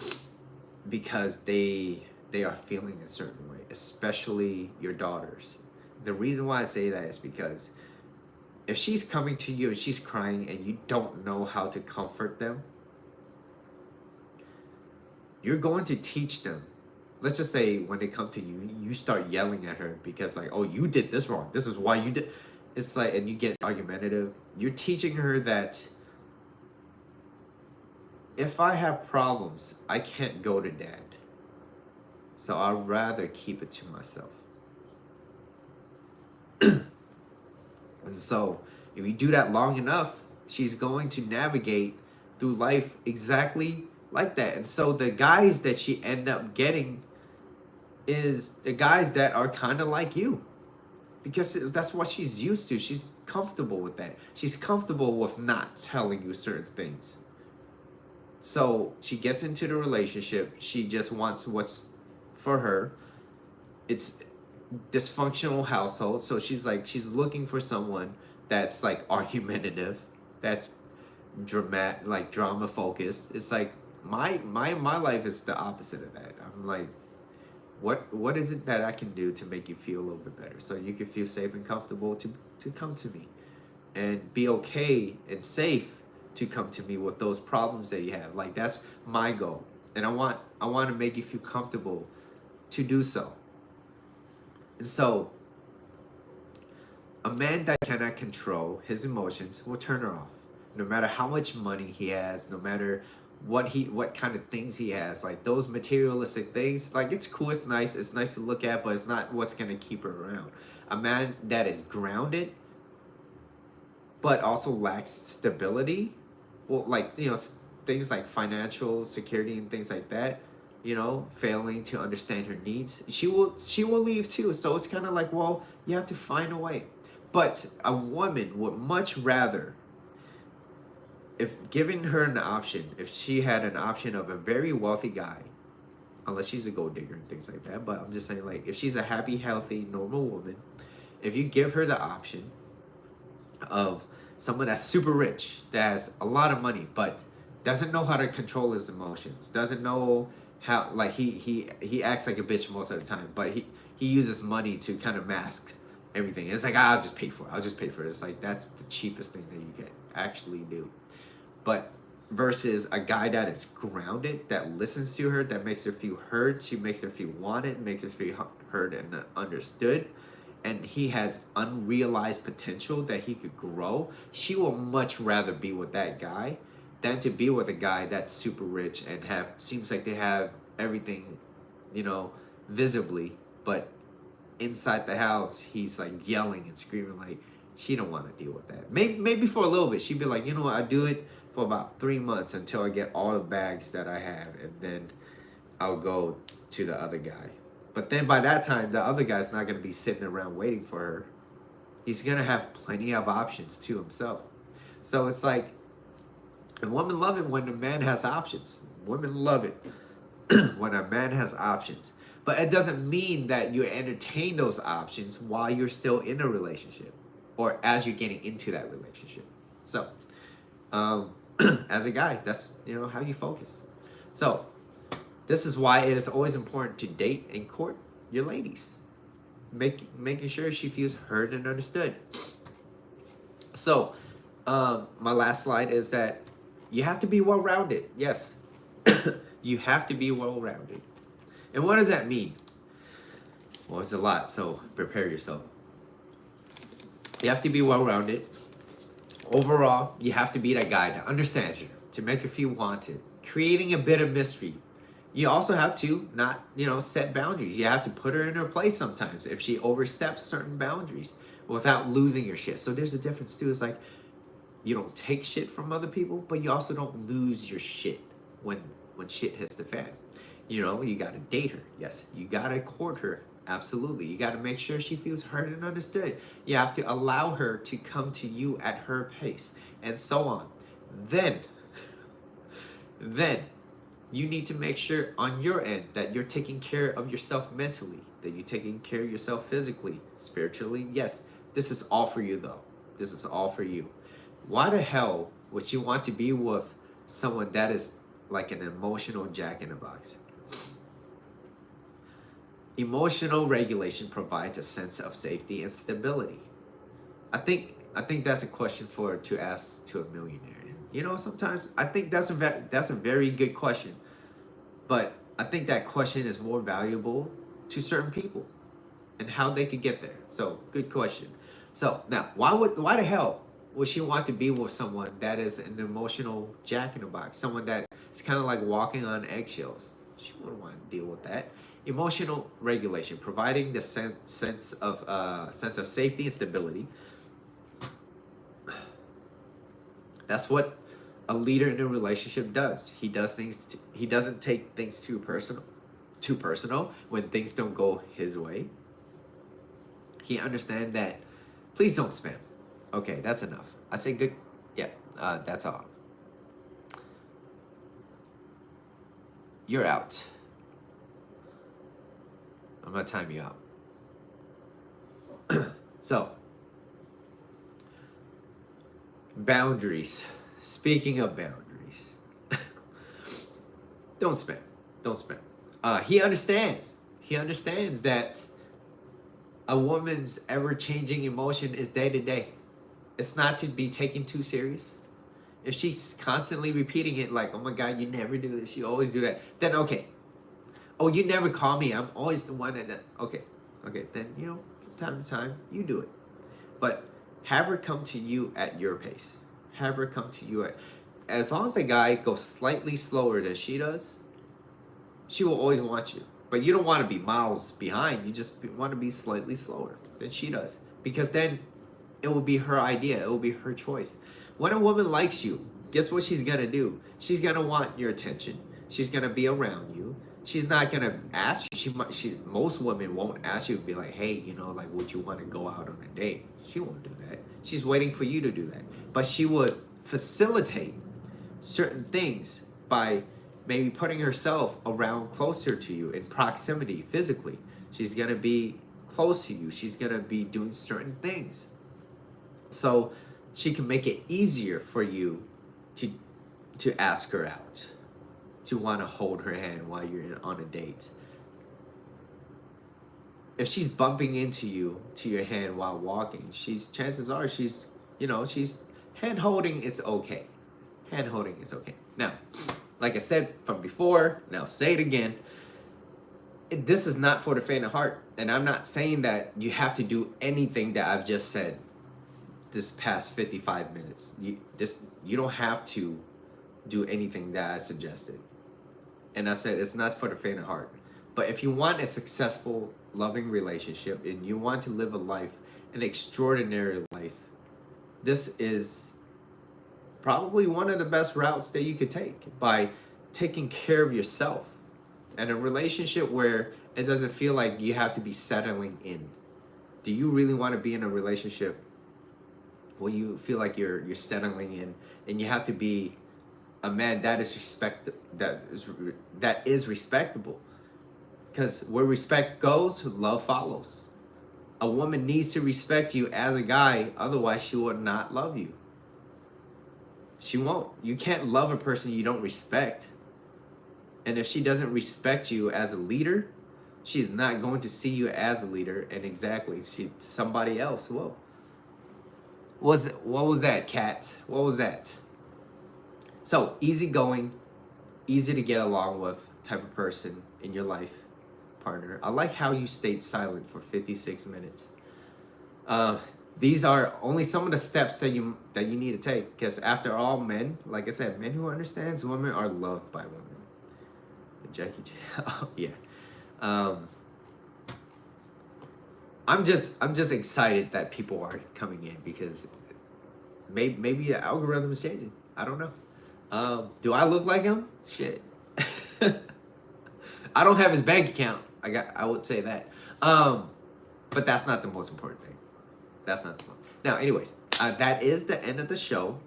because they are feeling a certain way, especially your daughters. The reason why I say that is because if she's coming to you and she's crying and you don't know how to comfort them, you're going to teach them. Let's just say when they come to you, you start yelling at her because like, oh, you did this wrong. This is why you did. It's like, and you get argumentative. You're teaching her that if I have problems, I can't go to dad. So I'd rather keep it to myself. And so if you do that long enough, she's going to navigate through life exactly like that. And so the guys that she end up getting is the guys that are kind of like you. Because that's what she's used to. She's comfortable with that. She's comfortable with not telling you certain things. So she gets into the relationship. She just wants what's for her. It's dysfunctional household. So she's looking for someone that's like argumentative, that's drama focused. It's like my life is the opposite of that. I'm like, what is it that I can do to make you feel a little bit better so you can feel safe and comfortable to come to me and be okay and safe to come to me with those problems that you have. Like that's my goal. And I want to make you feel comfortable to do so. And so a man that cannot control his emotions will turn her off. No matter how much money he has, no matter what kind of things he has, like those materialistic things, like it's cool, it's nice to look at, but it's not what's gonna keep her around. A man that is grounded but also lacks stability, well, like, you know, things like financial security and things like that, you know, failing to understand her needs, she will leave too. So it's kind of like, well, you have to find a way. But a woman would much rather, if given her an option, if she had an option of a very wealthy guy, unless she's a gold digger and things like that, but I'm just saying, like, if she's a happy, healthy, normal woman, if you give her the option of someone that's super rich, that has a lot of money, but doesn't know how to control his emotions, doesn't know how, like, he acts like a bitch most of the time, but he uses money to kind of mask everything. It's like, I'll just pay for it. I'll just pay for it. It's like, that's the cheapest thing that you can actually do. But versus a guy that is grounded, that listens to her, that makes her feel heard, she makes her feel wanted, makes her feel heard and understood, and he has unrealized potential that he could grow, she will much rather be with that guy than to be with a guy that's super rich and seems like they have everything, you know, visibly, but inside the house he's like yelling and screaming. Like, she don't want to deal with that. Maybe for a little bit she'd be like, you know what, I do it for about 3 months until I get all the bags that I have, and then I'll go to the other guy. But then by that time, the other guy's not going to be sitting around waiting for her. He's going to have plenty of options to himself. So it's like, and women love it when a man has options. Women love it when a man has options. But it doesn't mean that you entertain those options while you're still in a relationship or as you're getting into that relationship. So, as a guy, that's, you know, how you focus. So, this is why it is always important to date and court your ladies. Making sure she feels heard and understood. So, my last slide is that you have to be well-rounded. Yes, you have to be well-rounded. And what does that mean? Well, it's a lot, so prepare yourself. You have to be well-rounded. Overall, you have to be that guy that understands you, to make her feel wanted, creating a bit of mystery. You also have to not, you know, set boundaries. You have to put her in her place sometimes if she oversteps certain boundaries without losing your shit. So there's a difference too. It's like, you don't take shit from other people, but you also don't lose your shit when shit hits the fan. You know, you gotta date her. Yes, you gotta court her. Absolutely. You gotta make sure she feels heard and understood. You have to allow her to come to you at her pace, and so on. Then you need to make sure on your end that you're taking care of yourself mentally, that you're taking care of yourself physically, spiritually. Yes, this is all for you though. This is all for you. Why the hell would you want to be with someone that is like an emotional jack-in-the-box? Emotional regulation provides a sense of safety and stability. I think that's a question to ask to a millionaire. You know, sometimes I think that's a very good question, but I think that question is more valuable to certain people and how they could get there. So, good question. So now, why the hell would she want to be with someone that is an emotional jack-in-the-box, someone that is kind of like walking on eggshells? She wouldn't want to deal with that. Emotional regulation, providing the sense of safety and stability. That's what a leader in a relationship does. He doesn't take things too personal when things don't go his way. He understands that. Please don't spam. Okay, that's enough. I say good. Yeah, that's all. You're out. I'm gonna time you out. So, boundaries. Speaking of boundaries, don't spam. Don't spam. He understands. He understands that a woman's ever-changing emotion is day to day. It's not to be taken too serious. If she's constantly repeating it like, oh my God, you never do this, you always do that, then okay. Oh, you never call me, I'm always the one that, okay, then, you know, from time to time, you do it. But have her come to you at your pace. Have her come to you as long as the guy goes slightly slower than she does, she will always want you. But you don't want to be miles behind, you just want to be slightly slower than she does. Because then it will be her idea, it will be her choice. When a woman likes you, guess what she's gonna do? She's gonna want your attention. She's gonna be around you. She's not gonna ask you. Most women won't ask you to be like, hey, like, would you want to go out on a date? She won't do that. She's waiting for you to do that. But she would facilitate certain things by maybe putting herself around closer to you in proximity physically. She's gonna be close to you. She's gonna be doing certain things. So she can make it easier for you to ask her out, to want to hold her hand while you're on a date. If she's bumping into your hand while walking, chances are she's hand holding is okay. Hand holding is okay. Now, like I said from before, now say it again. This is not for the faint of heart, and I'm not saying that you have to do anything that I've just said this past 55 minutes. You don't have to do anything that I suggested. And I said it's not for the faint of heart. But if you want a successful, loving relationship and you want to live a life, an extraordinary life, this is probably one of the best routes that you could take by taking care of yourself. And a relationship where it doesn't feel like you have to be settling in. Do you really want to be in a relationship where you feel like you're settling in and you have to be a man that is respectable? Because where respect goes, love follows. A woman needs to respect you as a guy, otherwise she will not love you. She won't. You can't love a person you don't respect. And if she doesn't respect you as a leader, she's not going to see you as a leader. And exactly, somebody else will. What was that, Kat? What was that? So, easygoing, easy to get along with type of person in your life partner. I like how you stayed silent for 56 minutes. These are only some of the steps that you need to take, because after all, men, like I said, men who understands women are loved by women. Jackie J. Oh, yeah. I'm just excited that people are coming in, because maybe the algorithm is changing. I don't know. Do I look like him? Shit. I don't have his bank account. I would say that. But that's not the most important thing. That's not the most. Now, anyways, that is the end of the show.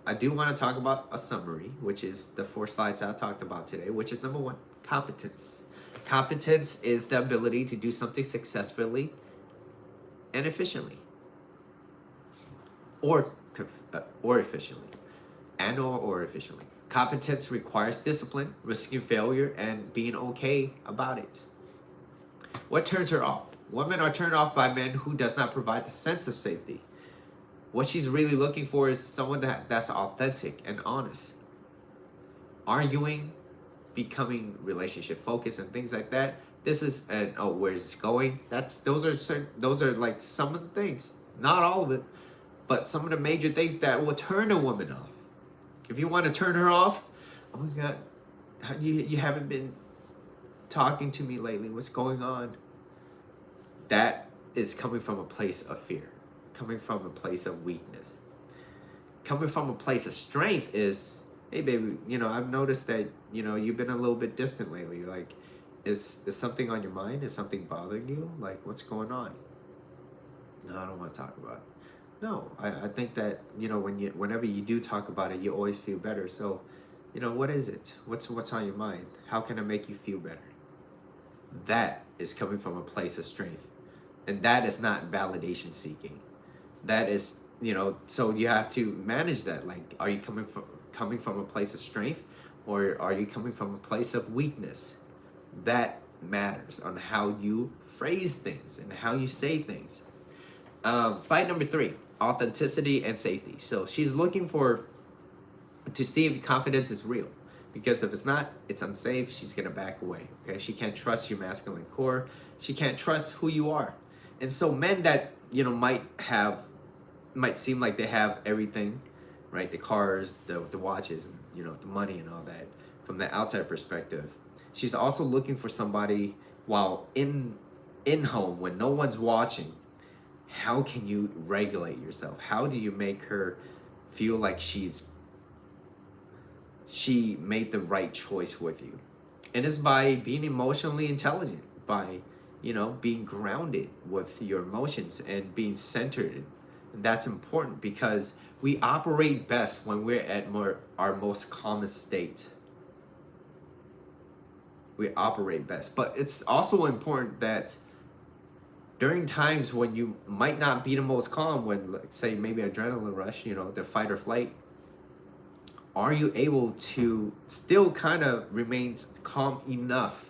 I do want to talk about a summary, which is the 4 slides I talked about today, which is number 1, competence. Competence is the ability to do something successfully and efficiently. Or efficiently. Or efficiently. Competence requires discipline, risking failure, and being okay about it. What turns her off? Women are turned off by men who does not provide the sense of safety. What she's really looking for is someone that's authentic and honest. Arguing, becoming relationship focused, and things like that. This is where's it going? Those are like some of the things, not all of it, but some of the major things that will turn a woman off. If you want to turn her off, oh my God, you haven't been talking to me lately. What's going on? That is coming from a place of fear, coming from a place of weakness. Coming from a place of strength is, hey baby, I've noticed that, you've been a little bit distant lately. Like, is something on your mind? Is something bothering you? Like, what's going on? No, I don't want to talk about it. No, I think that, whenever you do talk about it, you always feel better. So, what is it? What's on your mind? How can I make you feel better? That is coming from a place of strength. And that is not validation seeking. That is, so you have to manage that. Like, are you coming from a place of strength, or are you coming from a place of weakness? That matters on how you phrase things and how you say things. Slide number 3, authenticity and safety. So she's looking to see if confidence is real. Because if it's not, it's unsafe. She's going to back away. Okay. She can't trust your masculine core. She can't trust who you are. And so men that, might seem like they have everything, right? The cars, the watches, the money and all that from the outside perspective. She's also looking for somebody while in home when no one's watching. How can you regulate yourself? How do you make her feel like she's she made the right choice with you. And it's by being emotionally intelligent, by, being grounded with your emotions and being centered. And that's important because we operate best when we're at our most calmest state. We operate best. But it's also important that during times when you might not be the most calm, when, like, say, maybe adrenaline rush, the fight or flight, are you able to still kind of remain calm enough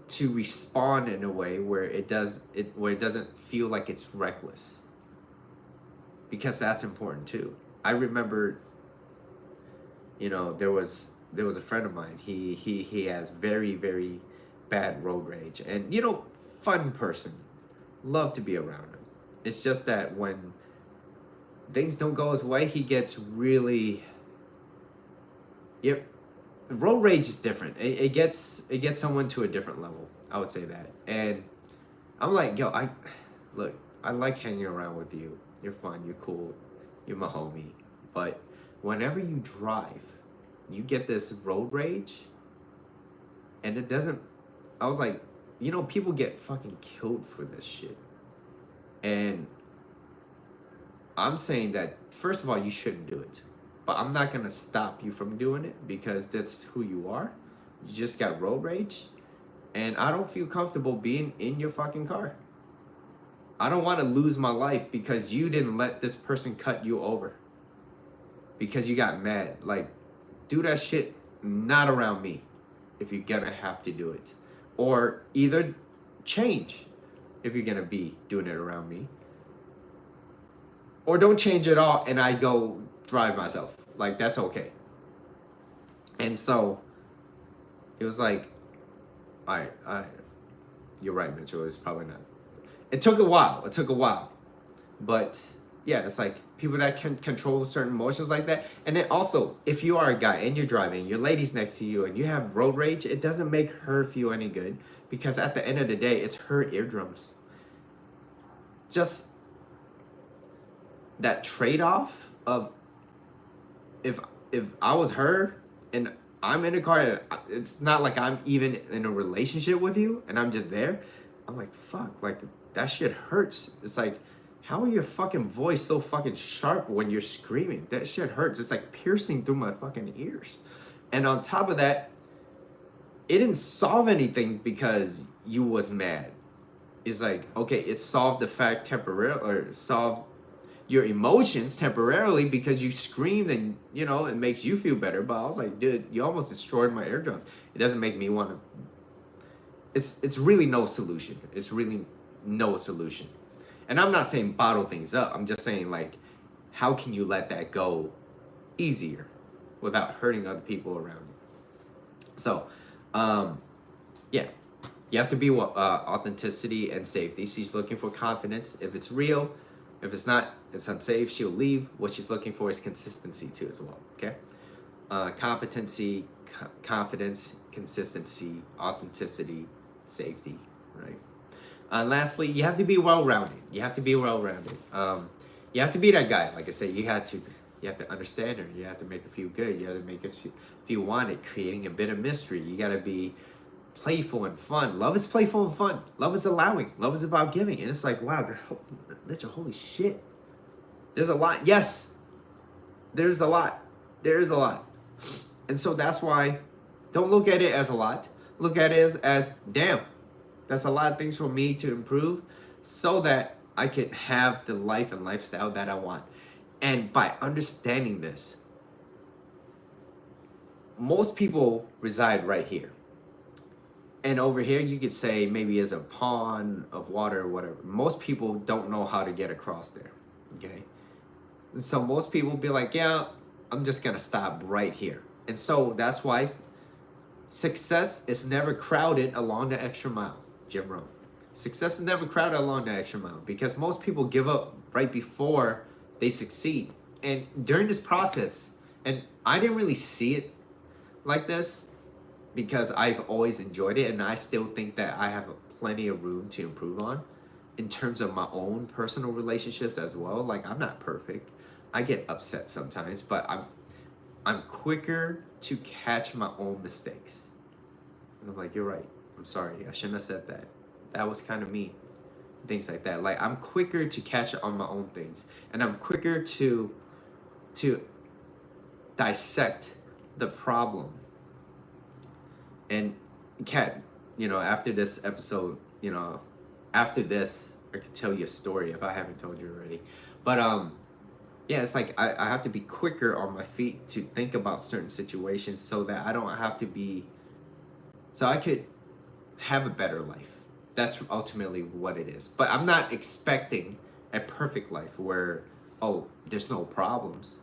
to respond in a way where it doesn't feel like it's reckless? Because that's important too. I remember, there was a friend of mine. He has very, very bad road rage, and fun person, love to be around him. It's just that when things don't go his way, he gets really. Yep, road rage is different. It gets someone to a different level. I would say that, and I'm like, yo, look, I like hanging around with you. You're fun. You're cool. You're my homie. But whenever you drive, you get this road rage, and it doesn't. I was like, people get fucking killed for this shit, and I'm saying that first of all, you shouldn't do it. But I'm not gonna stop you from doing it because that's who you are. You just got road rage, and I don't feel comfortable being in your fucking car. I don't want to lose my life because you didn't let this person cut you over. Because you got mad. Like, do that shit not around me if you're gonna have to do it. Or either change if you're gonna be doing it around me. Or don't change at all and I go drive myself. Like, that's okay. And so it was like, all right, you're right, Mitchell. It's probably not. It took a while. But yeah, it's like people that can control certain emotions like that. And then also, if you are a guy and you're driving, your lady's next to you and you have road rage, it doesn't make her feel any good because at the end of the day, it's her eardrums. Just that trade-off of if I was her and I'm in a car, it's not like I'm even in a relationship with you and I'm just there. I'm like, fuck, like that shit hurts. It's like, how are your fucking voice so fucking sharp when you're screaming? That shit hurts. It's like piercing through my fucking ears. And on top of that, it didn't solve anything because you was mad. It's like, okay, it solved the fact temporarily, or solved your emotions temporarily because you screamed and, it makes you feel better. But I was like, dude, you almost destroyed my eardrums. It doesn't make me want to. It's really no solution. It's really no solution. And I'm not saying bottle things up. I'm just saying, like, how can you let that go easier without hurting other people around you? So, yeah, you have to be authenticity and safety. She's looking for confidence. If it's real, if it's not, it's unsafe, she'll leave. What she's looking for is consistency too as well, okay? Competency, confidence, consistency, authenticity, safety, right? Lastly, you have to be well-rounded. You have to be that guy. Like I said, you have to understand her. You have to make her feel good. You have to make her feel wanted, creating a bit of mystery. You got to be playful and fun. Love is playful and fun. Love is allowing. Love is about giving. And it's like, wow, Mitchell, holy shit. There's a lot. Yes, there's a lot. There's a lot. And so that's why don't look at it as a lot. Look at it as damn, that's a lot of things for me to improve so that I can have the life and lifestyle that I want. And by understanding this, most people reside right here. And over here, you could say maybe as a pond of water or whatever. Most people don't know how to get across there, okay? And so most people be like, yeah, I'm just going to stop right here. And so that's why success is never crowded along the extra mile, Jim Rohn. Success is never crowded along the extra mile because most people give up right before they succeed. And during this process, and I didn't really see it like this because I've always enjoyed it and I still think that I have plenty of room to improve on in terms of my own personal relationships as well. Like, I'm not perfect. I get upset sometimes, but I'm quicker to catch my own mistakes. And I'm like, you're right. I'm sorry. I shouldn't have said that. That was kind of mean. Things like that. Like I'm quicker to catch on my own things, and I'm quicker to dissect the problem. And Kat, after this episode, after this, I could tell you a story if I haven't told you already. But yeah, it's like I have to be quicker on my feet to think about certain situations so that I don't have to be, so I could have a better life. That's ultimately what it is. But I'm not expecting a perfect life where, oh, there's no problems.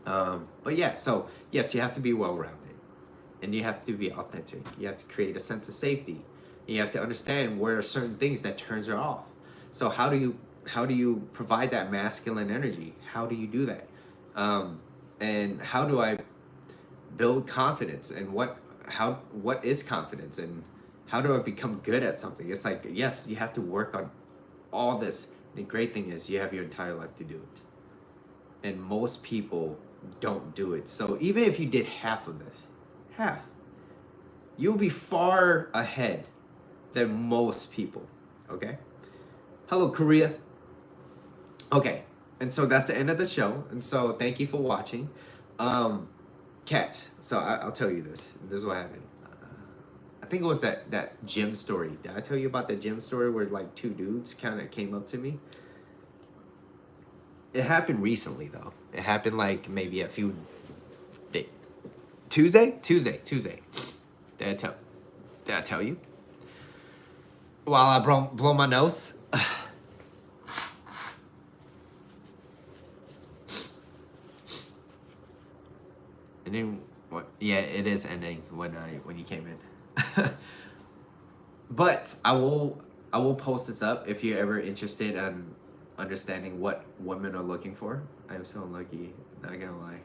But yeah, so yes, you have to be well rounded, and you have to be authentic. You have to create a sense of safety. You have to understand where are certain things that turns her off. So how do you provide that masculine energy? How do you do that? And how do I build confidence? And what is confidence? And how do I become good at something? It's like, yes, you have to work on all this. The great thing is you have your entire life to do it. And most people don't do it. So even if you did half of this, you'll be far ahead than most people. Okay? Hello, Korea. Okay. And so that's the end of the show. And so thank you for watching. Kat, so I'll tell you this. This is what happened. I think it was that gym story. Did I tell you about the gym story where like two dudes kind of came up to me? It happened recently though. It happened like maybe a few days. Tuesday. Did I tell you? While I blow my nose. And then what? Yeah, it is ending when you came in. But I will post this up if you're ever interested in understanding what women are looking for. I am so lucky, not gonna lie.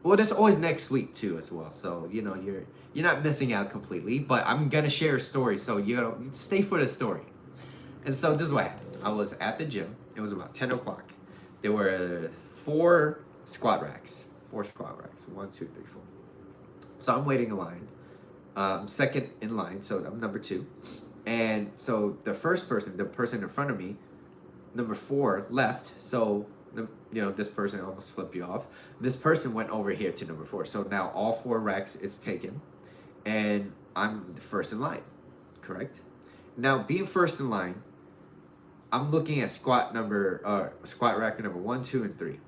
Well, there's always next week too as well. So you're not missing out completely. But I'm gonna share a story, so stay for the story. And so this is what happened. I was at the gym. It was about 10 o'clock. There were four squat racks. 1, 2, 3, 4. So I'm waiting in line. Second in line, so I'm number 2. And so the person in front of me, number 4, left. So this person almost flipped you off. This person went over here to number 4. So now all 4 racks is taken, and I'm the first in line. Correct? Now being first in line, I'm looking at squat rack number 1, 2, and 3.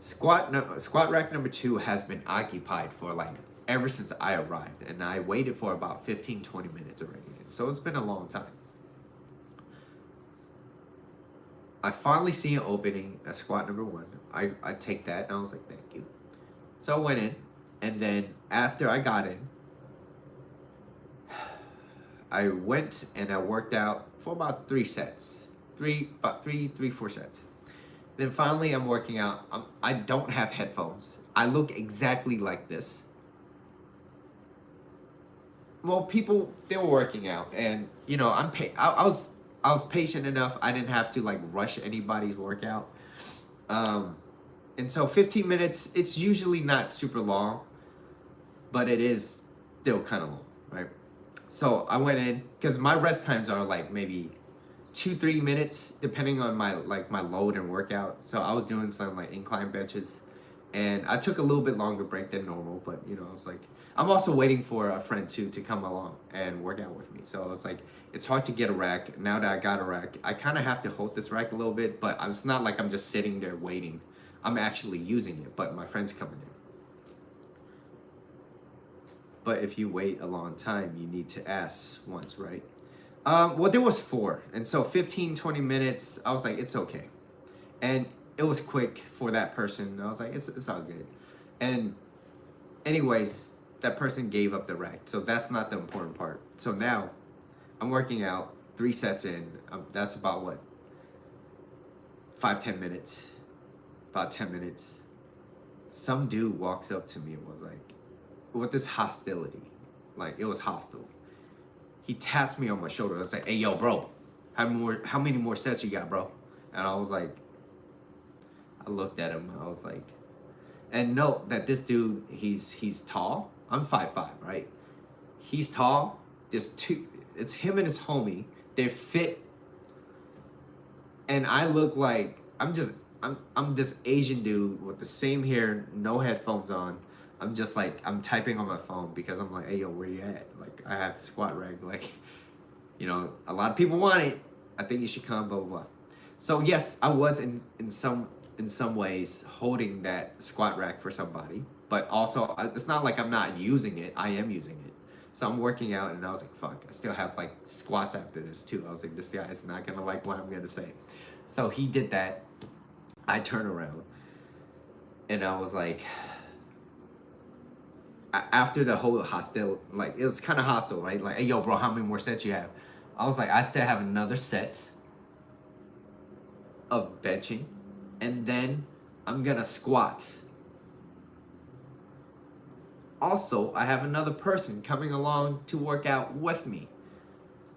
Squat rack number 2 has been occupied for like ever since I arrived, and I waited for about 15-20 minutes already. So it's been a long time. I finally see an opening at squat number 1. I take that and I was like, thank you. So I went in, and then after I got in, I went and I worked out for about 3 sets. 4 sets. Then finally I'm working out. I don't have headphones. I look exactly like this. Well, people, they were working out, and I was patient enough. I didn't have to like rush anybody's workout. And so 15 minutes, it's usually not super long, but it is still kind of long, right? So I went in because my rest times are like maybe 2-3 minutes depending on my load and workout. So I was doing some like incline benches, and I took a little bit longer break than normal, but I was like, I'm also waiting for a friend to come along and work out with me. So I was like, it's hard to get a rack. Now that I got a rack, I kind of have to hold this rack a little bit, but it's not like I'm just sitting there waiting. I'm actually using it, but my friend's coming in. But if you wait a long time, you need to ask once, right? Well, there was 4. And so 15-20 minutes, I was like, it's okay. And it was quick for that person. I was like, it's all good. And anyways, that person gave up the rack. So that's not the important part. So now I'm working out 3 sets in. That's about what? 5-10 minutes. About 10 minutes. Some dude walks up to me and was like, with this hostility. Like, it was hostile. He taps me on my shoulder. I was like, hey, yo, bro, how many more sets you got, bro? And I was like, I looked at him. I was like, And note that this dude, he's tall. I'm 5'5", right? He's tall. There's two. It's him and his homie. They're fit, and I look like I'm this Asian dude with the same hair, no headphones on. I'm just like I'm typing on my phone because I'm like, hey yo, where you at? Like I have the squat rack. Like, a lot of people want it. I think you should come. Blah blah blah. So yes, I was in some ways holding that squat rack for somebody, but also it's not like I'm not using it. I am using it. So I'm working out, and I was like, fuck, I still have like squats after this too. I was like, this guy is not gonna like what I'm gonna say. So he did that. I turn around, and I was like, after the whole hostile, like it was kind of hostile, right? Like, hey, yo, bro, how many more sets you have? I was like, I still have another set of benching, and then I'm gonna squat. Also, I have another person coming along to work out with me.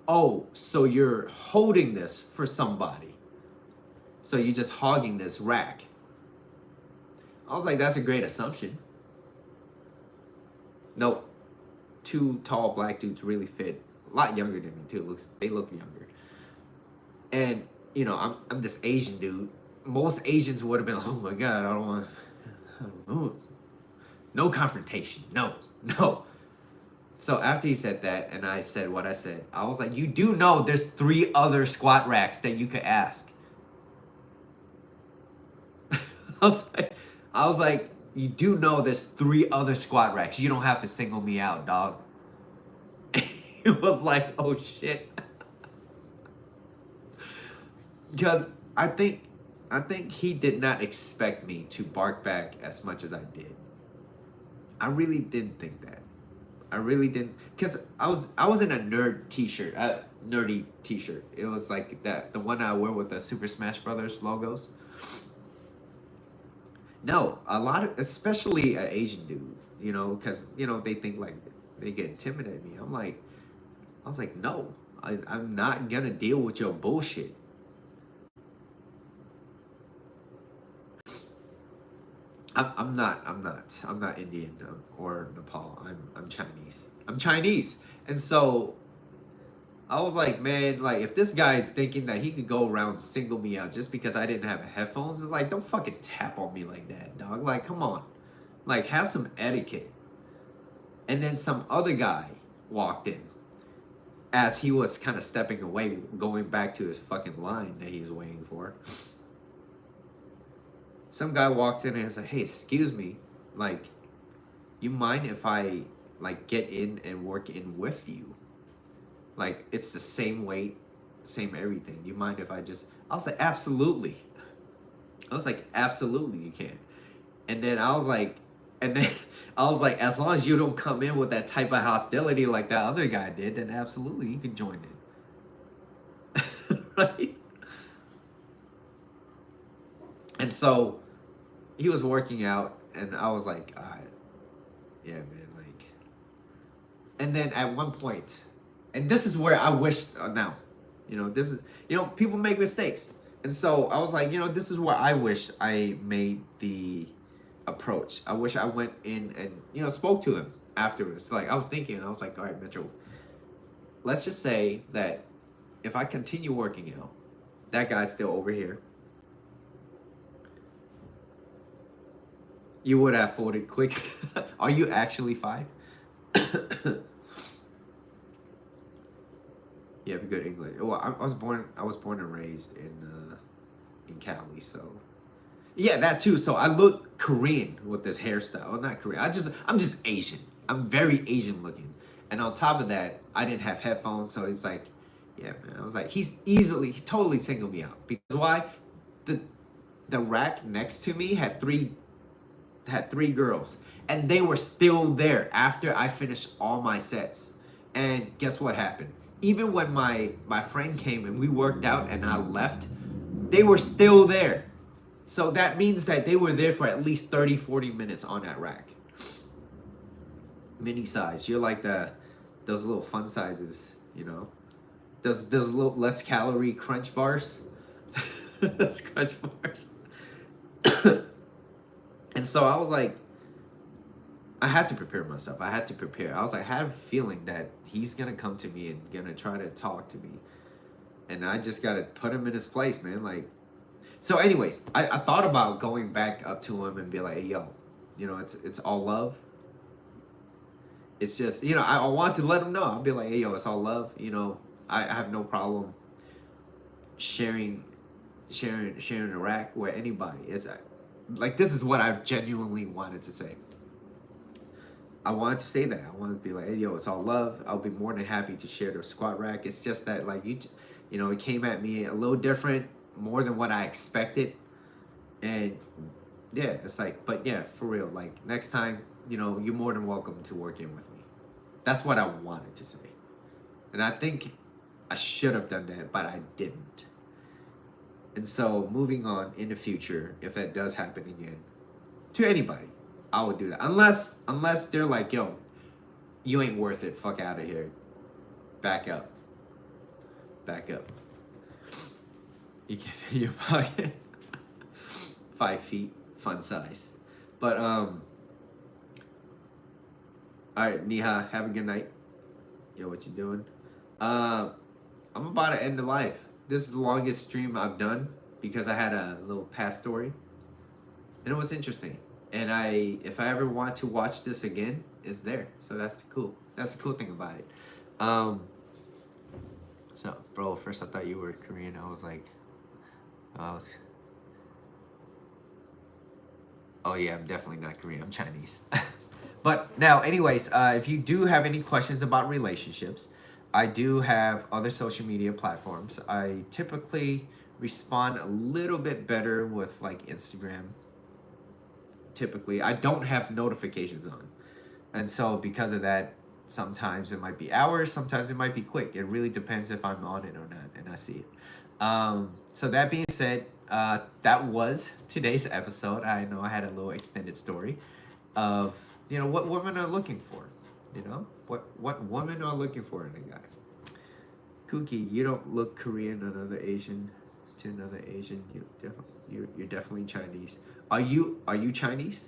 Oh, so you're holding this for somebody. So you're just hogging this rack. I was like, that's a great assumption. Nope. Two tall black dudes, really fit. A lot younger than me too. They look younger. And I'm this Asian dude. Most Asians would have been like, oh my god, I don't want no confrontation. No, no. So after he said that and I said what I said, I was like, you do know there's 3 other squat racks that you could ask. I was like, you do know there's 3 other squat racks. You don't have to single me out, dog. It was like, oh shit. Because I think he did not expect me to bark back as much as I did. I really didn't think that. I really didn't, because I was in a nerdy t-shirt. It was like the one I wear with the Super Smash Brothers logos. No, a lot of, especially an Asian dude, because they think like they get intimidated at me. I was like, no, I'm not gonna deal with your bullshit. I'm not Indian or Nepal. I'm Chinese. I'm Chinese, and so I was like, man, like if this guy's thinking that he could go around single me out just because I didn't have headphones, it's like don't fucking tap on me like that, dog. Like come on, like have some etiquette. And then some other guy walked in as he was kind of stepping away, going back to his fucking line that he was waiting for. Some guy walks in and is like, hey, excuse me, like, you mind if I like get in and work in with you? Like it's the same weight, same everything. You mind if I was like, absolutely. I was like, absolutely you can. And then I was like, and then I was like, as long as you don't come in with that type of hostility like that other guy did, then absolutely you can join in. Right? And so he was working out, and I was like, all right, yeah, man, like. And then at one point, and this is where I wish now, this is, people make mistakes. And so I was like, this is where I wish I made the approach. I wish I went in and, spoke to him afterwards. Like I was thinking, I was like, all right, Mitchell, let's just say that if I continue working out, that guy's still over here. You would have folded quick. Are you actually 5? You have good English. Well, I was born and raised in Cali, so yeah, that too. So I look Korean with this hairstyle. Well, not Korean. I'm just Asian. I'm very Asian looking, and on top of that, I didn't have headphones, so it's like, yeah, man. I was like, he totally singled me out because why? The rack next to me had three girls, and they were still there after I finished all my sets. And guess what happened? Even when my friend came and we worked out and I left, they were still there. So that means that they were there for at least 30, 40 minutes on that rack. Mini size. You're like those little fun sizes, Those little less calorie crunch bars. Those crunch bars. And And so I was like, I had to prepare myself. I had to prepare. I was like, I had a feeling that he's gonna come to me and gonna try to talk to me, and I just gotta put him in his place, man. Like, so, anyways, I thought about going back up to him and be like, hey, yo, it's all love. It's just, I want to let him know. I'll be like, hey, yo, it's all love. I have no problem sharing Iraq with anybody. It's like, this is what I genuinely wanted to say. I wanted to say that. I wanted to be like, hey, yo, it's all love. I'll be more than happy to share the squat rack. It's just that, like, it came at me a little different, more than what I expected. And yeah, it's like, but yeah, for real, like, next time, you're more than welcome to work in with me. That's what I wanted to say. And I think I should have done that, but I didn't. And so, moving on in the future, if that does happen again, to anybody, I would do that. Unless they're like, yo, you ain't worth it. Fuck out of here. Back up. Back up. You can fit in your pocket. 5 feet, fun size. But all right, Niha, have a good night. Yo, what you doing? I'm about to end the live. This is the longest stream I've done because I had a little past story, and it was interesting. And if I ever want to watch this again, it's there. So that's cool. That's the cool thing about it. So, bro, first I thought you were Korean. I was like, oh yeah, I'm definitely not Korean. I'm Chinese. But now, anyways, if you do have any questions about relationships, I do have other social media platforms. I typically respond a little bit better with like Instagram. Typically, I don't have notifications on. And so because of that, sometimes it might be hours, sometimes it might be quick. It really depends if I'm on it or not and I see it. So that being said, that was today's episode. I know I had a little extended story of, what women are looking for. What women are looking for in a guy. Cookie, you don't look Korean to another Asian. You're definitely Chinese. Are you Chinese?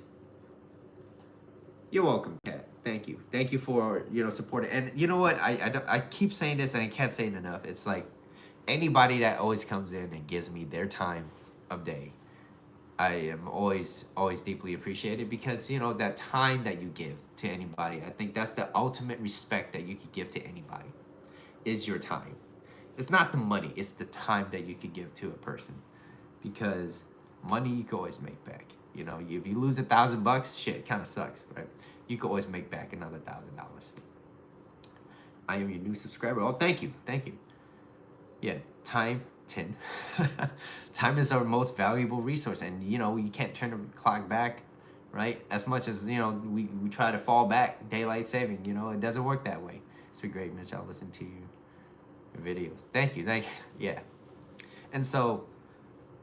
You're welcome, Kat. Thank you for supporting. And you know what? I keep saying this and I can't say it enough. It's like anybody that always comes in and gives me their time of day, I am always deeply appreciated because that time that you give to anybody, I think that's the ultimate respect that you could give to anybody is your time. It's not the money, it's the time that you could give to a person. Because money you can always make back. If you lose $1,000, shit, it kind of sucks, right? You can always make back another $1,000. I am your new subscriber. Oh, thank you. Yeah, time, 10. Time is our most valuable resource, and you can't turn the clock back, right? As much as we try to fall back, daylight saving. It doesn't work that way. It's been great, Mitch. I'll listen to your videos. Thank you. Yeah, and so.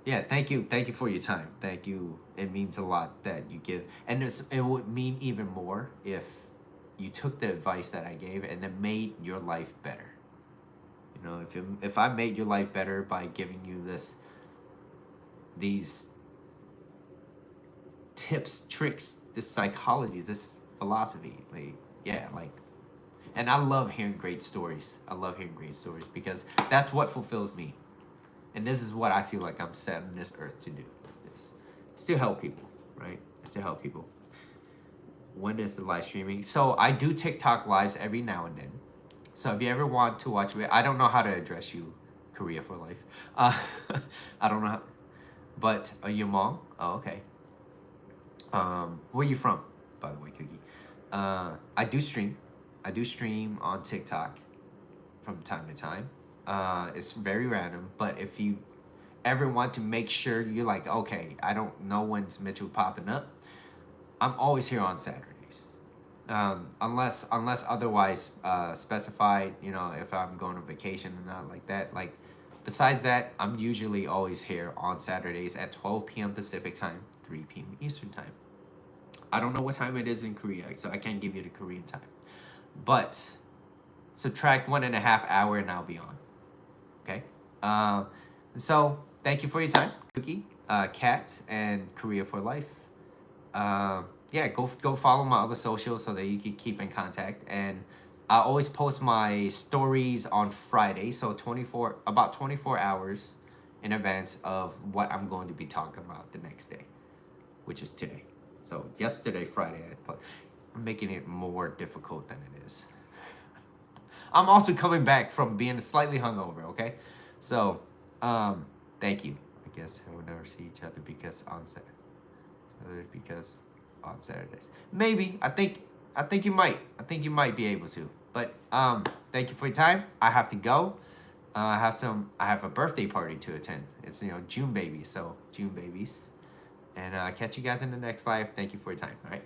Yeah, thank you for your time. Thank you. It means a lot that you give, and it would mean even more if you took the advice that I gave and it made your life better. If I made your life better by giving you these tips, tricks, this psychology, this philosophy, and I love hearing great stories. Because that's what fulfills me. And this is what I feel like I'm set on this earth to do. It's to help people, right? It's to help people. When is the live streaming? So I do TikTok lives every now and then. So if you ever want to watch me, I don't know how to address you, Korea for life. I don't know how, but are you Hmong? Oh, okay. Where are you from, by the way, Cookie? I do stream. On TikTok from time to time. It's very random, but if you ever want to make sure you're like, okay, I don't know when's Mitchell popping up, I'm always here on Saturdays. Unless otherwise specified, if I'm going on vacation or not like that. Like, besides that, I'm usually always here on Saturdays at 12 p.m. Pacific time, 3 p.m. Eastern time. I don't know what time it is in Korea, so I can't give you the Korean time. But subtract 1.5 hours and I'll be on. Okay? So, thank you for your time, Cookie, Kat, and Korea for Life. Yeah, go follow my other socials so that you can keep in contact. And I always post my stories on Friday, so 24 hours in advance of what I'm going to be talking about the next day, which is today. So yesterday, Friday, I'm making it more difficult than it is. I'm also coming back from being slightly hungover. Okay, so thank you. I guess we'll never see each other because on Saturdays. Maybe. I think you might. I think you might be able to. But thank you for your time. I have to go. I have a birthday party to attend. It's June baby, so June babies. And catch you guys in the next live. Thank you for your time. All right.